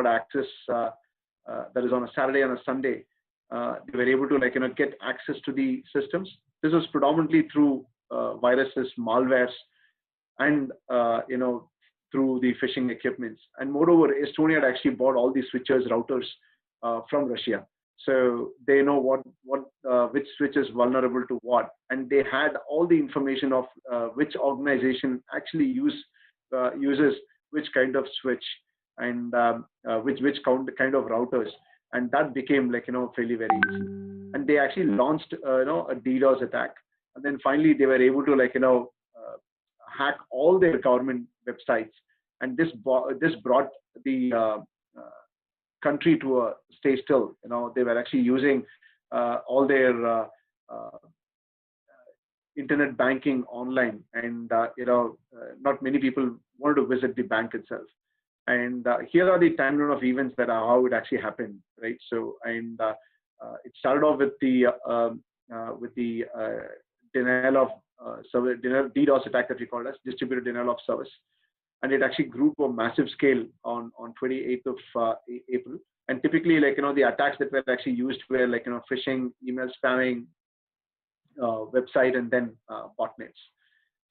access, that is on a Saturday and a Sunday. They were able to get access to the systems. This was predominantly through viruses, malwares, and through the phishing equipments. And moreover, Estonia had actually bought all these switches, routers from Russia, so they know which switch is vulnerable to what, and they had all the information of which organization actually uses which kind of switch and which kind of routers. And that became fairly very easy. And they actually launched a DDoS attack. And then finally they were able to hack all their government websites. And this brought the country to a stay still. They were actually using all their internet banking online, and not many people wanted to visit the bank itself. And here are the timeline of events that are how it actually happened, right? So, and it started off with the denial of service, DDoS attack that we call as distributed denial of service, and it actually grew to a massive scale on 28th of April. And typically, the attacks that were actually used were phishing, email spamming, website, and then botnets.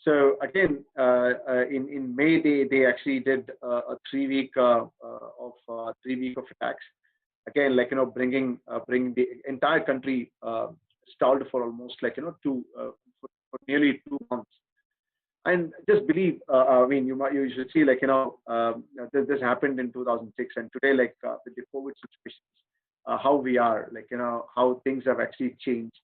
So again, in May, they actually did a 3 week of attacks. Again, bringing the entire country stalled for almost for nearly 2 months. And just believe, I mean, you should see this happened in 2006, and today with the COVID situations, how we are, how things have actually changed,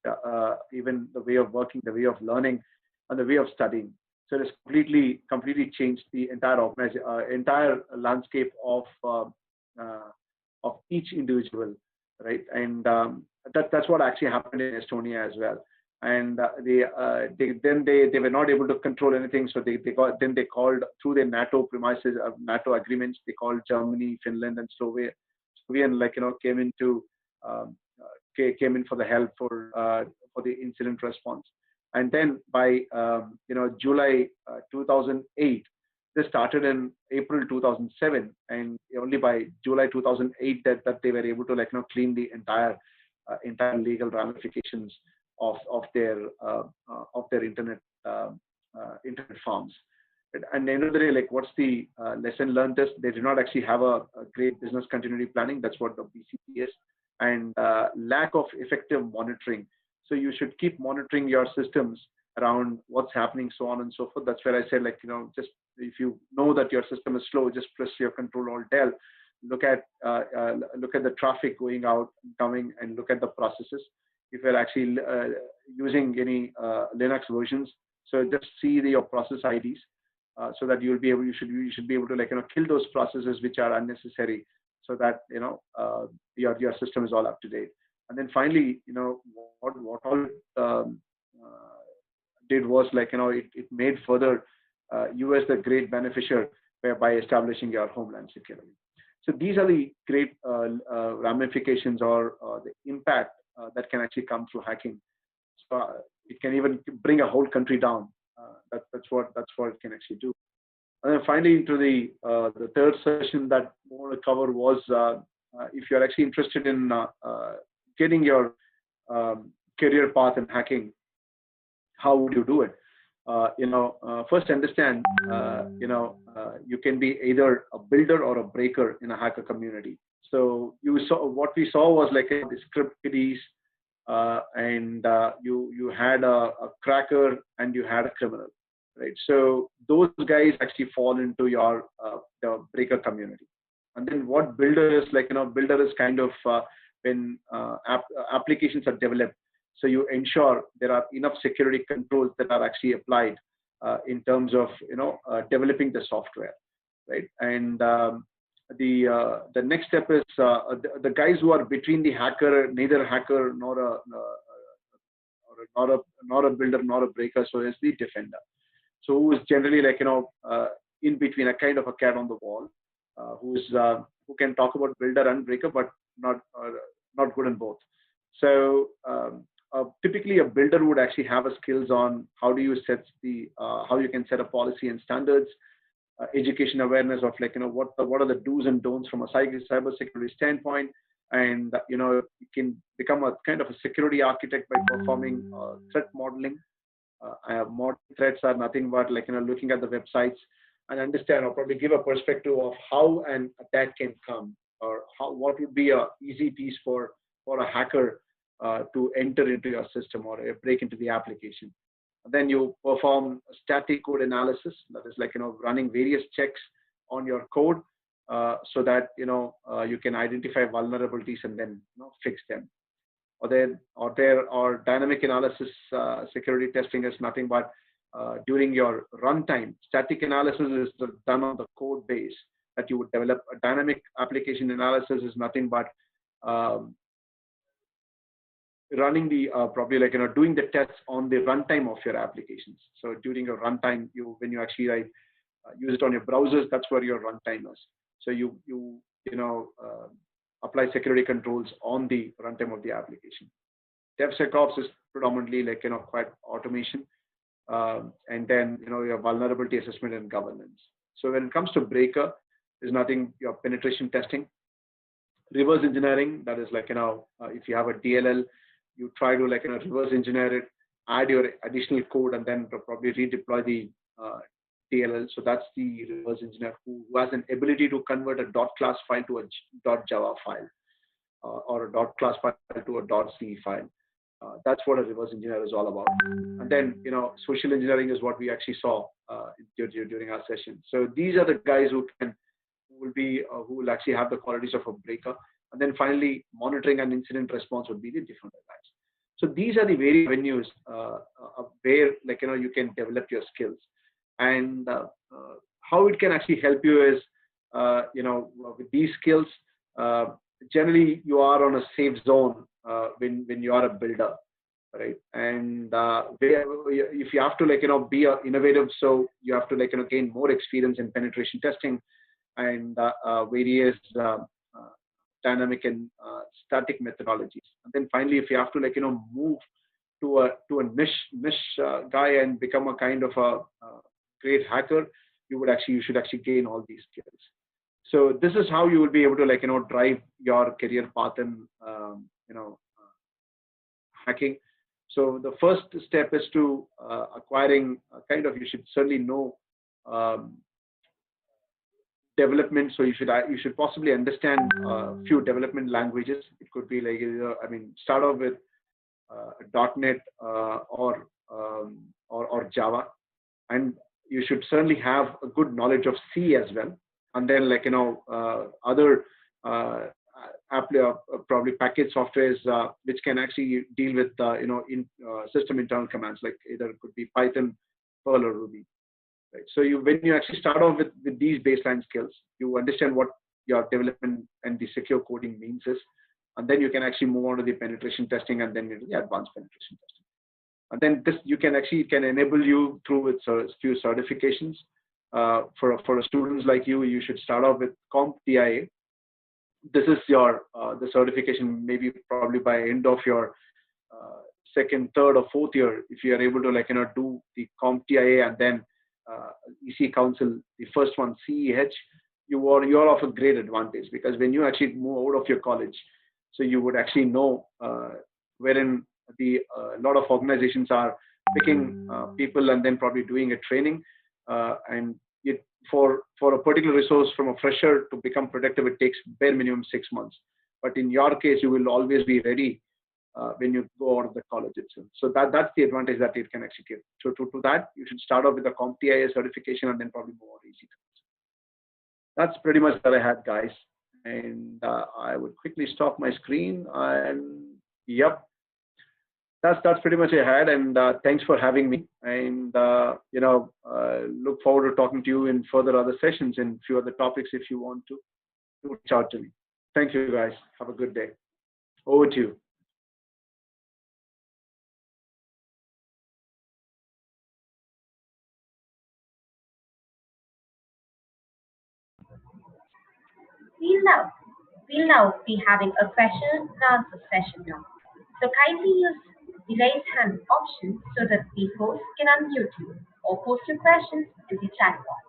even the way of working, the way of learning, and the way of studying. So it's completely changed the entire landscape of each individual, right? And that's what actually happened in Estonia as well. And they were not able to control anything, so they called through their NATO premises, NATO agreements. They called Germany, Finland, and Slovenia, came in for the help for the incident response. And then by July 2008, this started in April 2007, and only by July 2008 that they were able to clean the entire legal ramifications of their internet farms. And at the end of the day, what's the lesson learned is they do not actually have a great business continuity planning. That's what the BCP is, and lack of effective monitoring. So you should keep monitoring your systems around what's happening, so on and so forth. That's where I said, just if you know that your system is slow, just press your Control Alt Del. Look at the traffic going out and coming, and look at the processes. If you're actually using any Linux versions, so just see your process IDs, so that you should be able to kill those processes which are unnecessary, so that your system is all up to date. And then finally, what all did was it made further you as the great beneficiary by establishing your homeland security. So these are the great ramifications or the impact that can actually come through hacking. So it can even bring a whole country down. That's what it can actually do. And then finally, into the third session that we want to cover was if you're actually interested in getting your career path in hacking, how would you do it? First understand, you can be either a builder or a breaker in a hacker community. So what we saw was like the script kiddies, and you had a cracker and you had a criminal, right? So those guys actually fall into your the breaker community. And then what builder is like, builder is kind of when applications are developed. So you ensure there are enough security controls that are actually applied in terms of developing the software, right? And the next step is the guys who are between the hacker, neither a hacker nor a builder nor a breaker. So is the defender. So who is generally like in between, a kind of a cat on the wall, who can talk about builder and breaker, but not good in both. So typically a builder would actually have a skills on how do you set how you can set a policy and standards, education awareness of like what are the do's and don'ts from a cybersecurity standpoint, and you can become a kind of a security architect by performing threat modeling. Modern threats are nothing but like looking at the websites and understand or probably give a perspective of how an attack can come, or what would be a easy piece for a hacker to enter into your system or break into the application. And then you perform static code analysis, that is like running various checks on your code so that you can identify vulnerabilities and then fix them. Or dynamic analysis, security testing is nothing but during your runtime. Static analysis is done on the code base that you would develop. A dynamic application analysis is nothing but running the probably like doing the tests on the runtime of your applications. So during your runtime, when you actually use it on your browsers, that's where your runtime is. So you apply security controls on the runtime of the application. DevSecOps is predominantly like quite automation, and then your vulnerability assessment and governance. So when it comes to breaker, there's nothing your penetration testing, reverse engineering. That is like if you have a DLL, you try to like reverse engineer it, add your additional code, and then probably redeploy the DLL. So that's the reverse engineer who has an ability to convert a .class file to a .java file, or a .class file to a .c file. That's what a reverse engineer is all about. And then social engineering is what we actually saw during our session. So these are the guys who will actually have the qualities of a breaker. And then finally, monitoring and incident response would be the different guys. So these are the various venues where like you can develop your skills. And how it can actually help you is with these skills, generally you are on a safe zone when you are a builder, right? And if you have to like be innovative, so you have to like gain more experience in penetration testing and various dynamic and static methodologies. And then finally, if you have to like move to a niche guy and become a kind of a great hacker, you should actually gain all these skills. So this is how you will be able to like drive your career path in hacking. So the first step is to acquiring you should certainly know development. So you should possibly understand a few development languages. It could be like start off with .NET or Java, and you should certainly have a good knowledge of C as well. And then like other probably package softwares which can actually deal with system internal commands, like either it could be Python, Perl, or Ruby. Right. So when you actually start off with these baseline skills, you understand what your development and the secure coding means is, and then you can actually move on to the penetration testing and then into the advanced penetration testing. And then this can enable you through its few certifications. For students like you should start off with CompTIA, this is your the certification, maybe probably by end of your second, third, or fourth year, if you are able to do the CompTIA and then EC Council, the first one CEH, you're of a great advantage, because when you actually move out of your college, so you would actually know wherein the lot of organizations are picking people and then probably doing a training, and for a particular resource from a fresher to become productive, it takes bare minimum 6 months. But in your case, you will always be ready when you go out of the college itself. So that's the advantage that it can actually give. So to that, you should start off with the CompTIA certification and then probably move on to EC. That's pretty much what I had, guys. And I would quickly stop my screen. And yep, that's pretty much I had. And thanks for having me. And look forward to talking to you in further other sessions and few other topics if you want to reach out to me. Thank you, guys. Have a good day. Over to you. We'll now be having a question and answer session now. So kindly use the raise hand option so that the host can unmute you or post your questions in the chat box.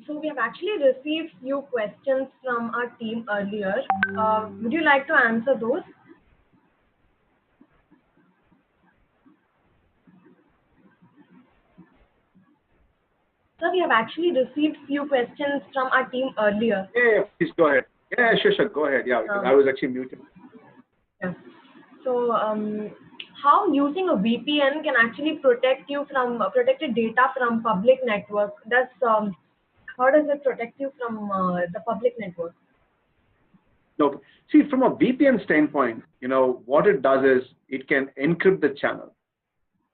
So we have actually received few questions from our team earlier. Would you like to answer those? So we have actually received few questions from our team earlier. Yeah, please go ahead. Yeah, sure, go ahead. Yeah, I was actually muted. Yeah. So how using a VPN can actually protect you from protected data from public network? How does it protect you from the public network? No, see, from a VPN standpoint, what it does is it can encrypt the channel.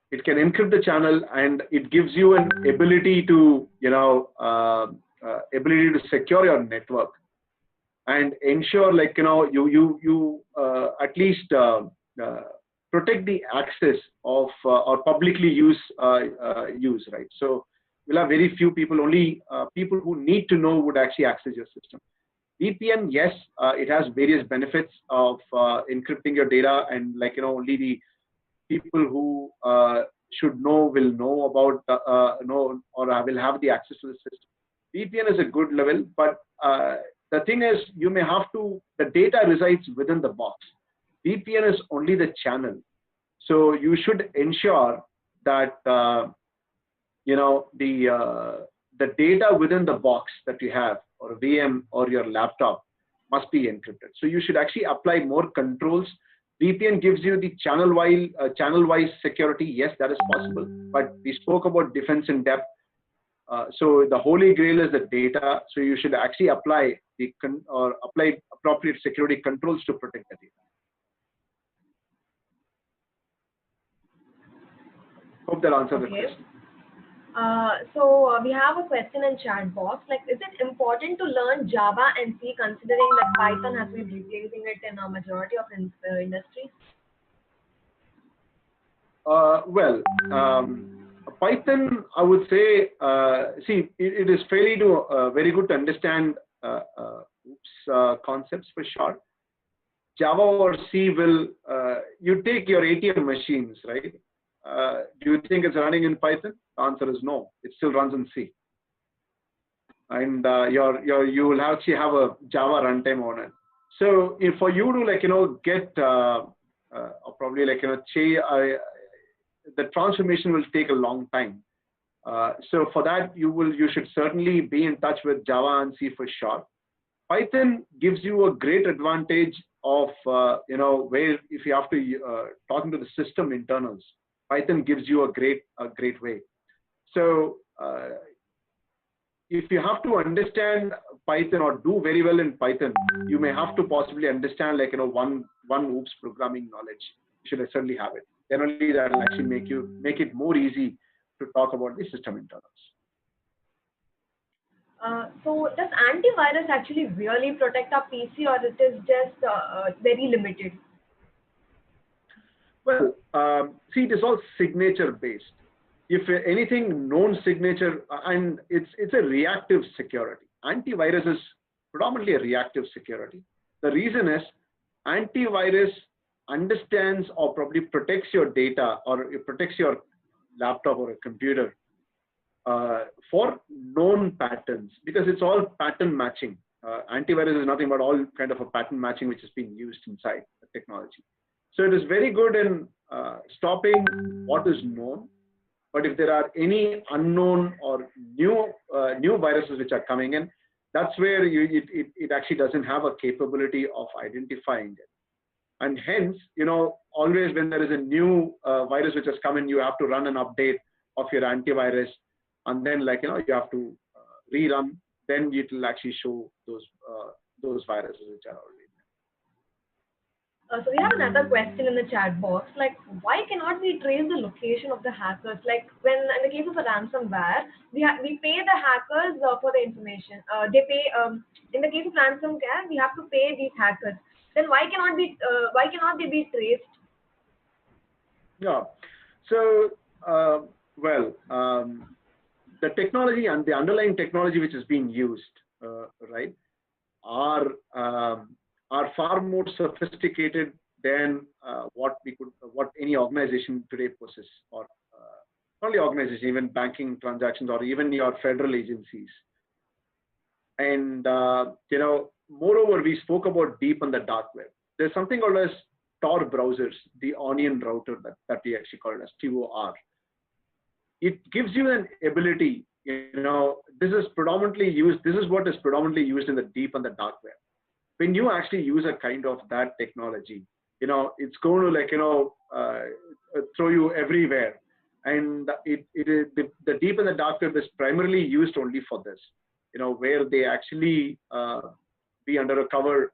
It can encrypt the channel, and it gives you an ability to, secure your network and ensure, you at least protect the access of or publicly use, right? So we'll have very few people, only people who need to know would actually access your system. VPN, yes, it has various benefits of encrypting your data, and only the people who should know will know about know or will have the access to the system. VPN is a good level, but the thing is, you may have to. The data resides within the box. VPN is only the channel, so you should ensure that the data within the box that you have, or a VM or your laptop, must be encrypted. So you should actually apply more controls. VPN gives you the channel-wise security. Yes, that is possible. But we spoke about defense in depth. So the holy grail is the data. So you should actually apply appropriate security controls to protect the data. Hope that answers the question. So we have a question in chat box. Is it important to learn Java and C, considering that Python has been replacing it in a majority of industries? Python, I would say, see, it is fairly very good to understand concepts for sure. Java or C will, you take your ATM machines, right? Do you think it's running in Python? The answer is no. It still runs in C. And you will actually have a Java runtime on it. So for you to get or probably the transformation will take a long time. So for that, you should certainly be in touch with Java and C for sure. Python gives you a great advantage of where if you have to talking to the system internals, Python gives you a great way. So if you have to understand Python or do very well in Python, you may have to possibly understand one OOPS programming knowledge. You should certainly have it. Then only that will actually make it more easy to talk about the system internals. So does antivirus actually really protect our PC, or it is just very limited? Well, see, it is all signature based. If anything, known signature, and it's a reactive security. Antivirus is predominantly a reactive security. The reason is antivirus understands or probably protects your data, or it protects your laptop or a computer for known patterns, because it's all pattern matching. Antivirus is nothing but all kind of a pattern matching which is being used inside the technology. So it is very good in stopping what is known. But if there are any unknown or new viruses which are coming in, that's where it actually doesn't have a capability of identifying it. And hence, always when there is a new virus which has come in, you have to run an update of your antivirus, and then you have to rerun. Then it will actually show those viruses which are already. So we have another question in the chat box, like why cannot we trace the location of the hackers? Like when in the case of a ransomware, we pay the hackers for the information. They pay in the case of ransomware, we have to pay these hackers. Then why cannot they be traced? Yeah. So the technology and the underlying technology which is being used, right, are far more sophisticated than what any organization today possesses, or not only organization, even banking transactions, or even your federal agencies. And moreover, we spoke about deep and the dark web. There's something called as Tor browsers, the onion router that we actually call it as TOR. It gives you an ability. This is predominantly used. This is what is predominantly used in the deep and the dark web. When you actually use a kind of that technology, it's going to throw you everywhere. And the deep and the dark web is primarily used only for this, where they actually be under a cover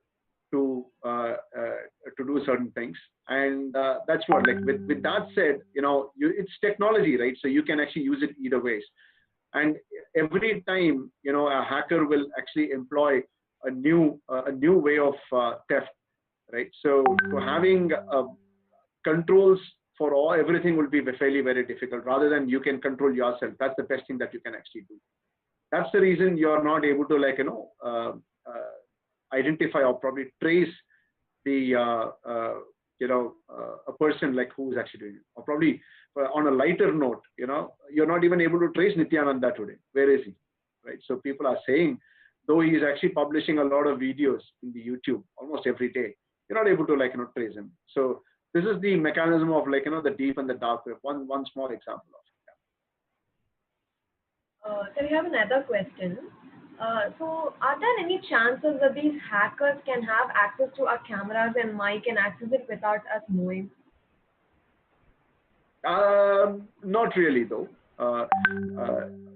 to do certain things. And that's what, with that said, it's technology, right? So you can actually use it either ways. And every time, a hacker will actually employ a new way of theft, right? So having controls for everything will be fairly very difficult, rather than you can control yourself. That's the best thing that you can actually do. That's the reason you're not able to identify or probably trace the a person who's actually doing it. Or probably on a lighter note, you're not even able to trace Nityananda today. Where is he, right? So people are saying, though he is actually publishing a lot of videos in the YouTube almost every day, you're not able to trace him. So this is the mechanism of the deep and the dark web. One small example of it. So we have another question. So are there any chances that these hackers can have access to our cameras and mic and access it without us knowing? Not really, though.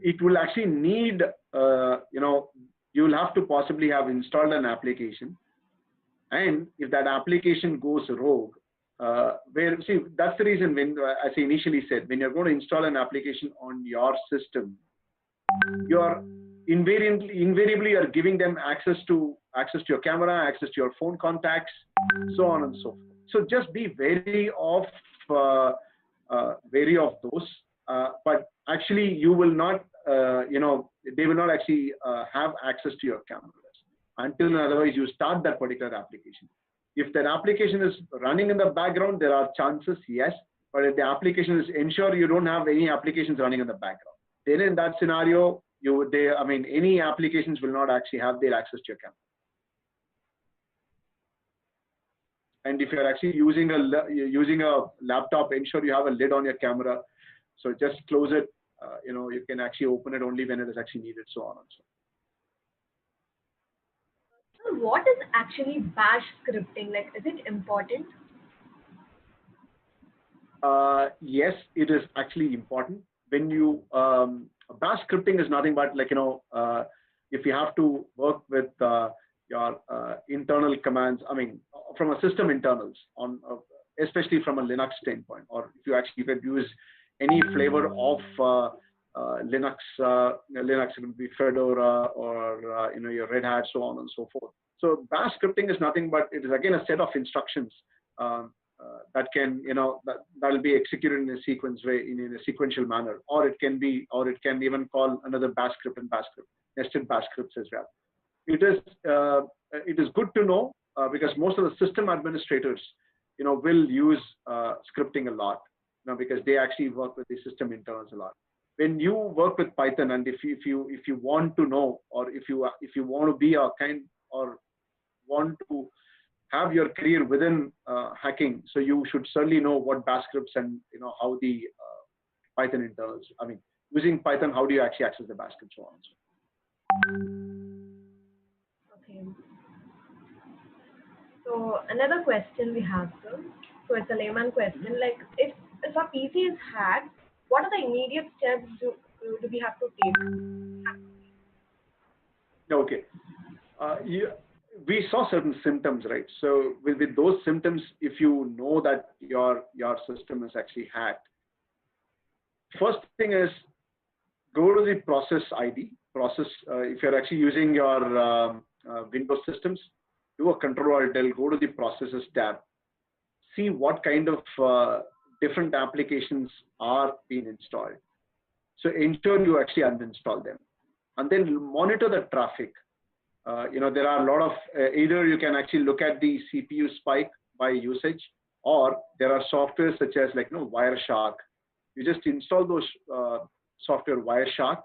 It will actually need, you will have to possibly have installed an application. And if that application goes rogue, that's the reason when, as I initially said, when you're going to install an application on your system, you're invariably are giving them access to your camera, access to your phone contacts, so on and so forth. So just be wary of those. But actually, you will not, they will not actually have access to your cameras until otherwise you start that particular application. If that application is running in the background, there are chances, yes. But if the application is, ensure you don't have any applications running in the background. Then in that scenario, any applications will not actually have their access to your camera. And if you're actually using a laptop, ensure you have a lid on your camera. So just close it you can actually open it only when it is actually needed, so on and so So what is actually bash scripting? Like, is it important? Yes, it is actually important. When you bash scripting is nothing but like if you have to work with your internal commands. I mean, from a system internals on, especially from a Linux standpoint, or if you actually could use any flavor of Linux, Linux, it would be Fedora or your Red Hat, so on and so forth. So bash scripting is nothing but it is again a set of instructions. That can that will be executed in a sequence way, in a sequential manner, or it can even call another bash script and bash script, nested bash scripts as well. It is good to know because most of the system administrators will use scripting a lot, because they actually work with the system internals a lot. When you work with Python, and if you want to know, or if you want to be a kind, or want to have your career within hacking, so you should certainly know what bash scripts and how the Python internals. I mean, using Python, how do you actually access the bash scripts, so on. Okay. So another question we have, sir. So it's a layman question. Like, if our PC is hacked, what are the immediate steps do we have to take? Okay. We saw certain symptoms, right? So with those symptoms, if you know that your system is actually hacked, first thing is go to the process ID. If you're actually using your Windows systems, do a Control-Alt-Del, go to the Processes tab, see what kind of different applications are being installed. So ensure you actually uninstall them, and then monitor the traffic. There are a lot of either you can actually look at the CPU spike by usage, or there are softwares such as Wireshark. You just install those software Wireshark.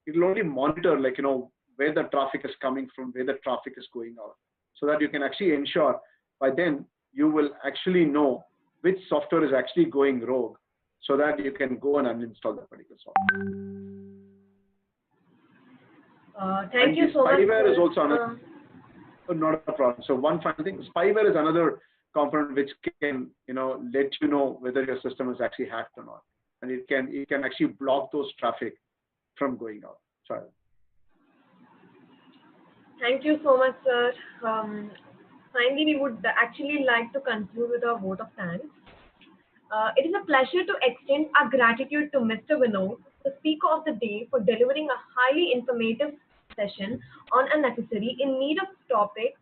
It will only monitor where the traffic is coming from, where the traffic is going out, so that you can actually ensure. By then you will actually know which software is actually going rogue, so that you can go and uninstall the particular software. Thank you so much. Spyware is also another, not a problem. So one final thing, spyware is another component which can let you know whether your system is actually hacked or not, and it can actually block those traffic from going out. Sorry. Thank you so much, sir. Finally, we would actually like to conclude with a vote of thanks. It is a pleasure to extend our gratitude to Mr. Vinodh, the speaker of the day, for delivering a highly informative session on a necessary in need of topic.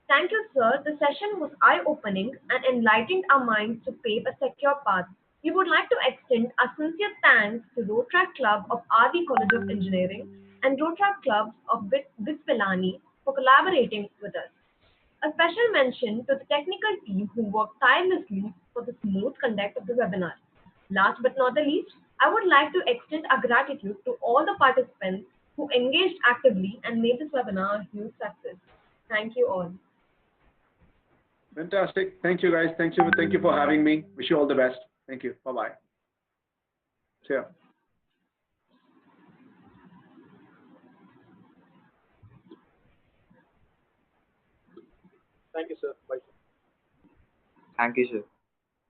Thank you, sir. The session was eye-opening and enlightened our minds to pave a secure path. We would like to extend our sincere thanks to Rotaract Club of RV College of Engineering and Rotaract Clubs of Pilani for collaborating with us. A special mention to the technical team who worked tirelessly for the smooth conduct of the webinar. Last but not the least, I would like to extend our gratitude to all the participants who engaged actively and made this webinar a huge success. Thank you all. Fantastic. Thank you, guys. Thank you for having me. Wish you all the best. Thank you. Bye-bye. See ya. Thank you, sir. Bye. Thank you, sir.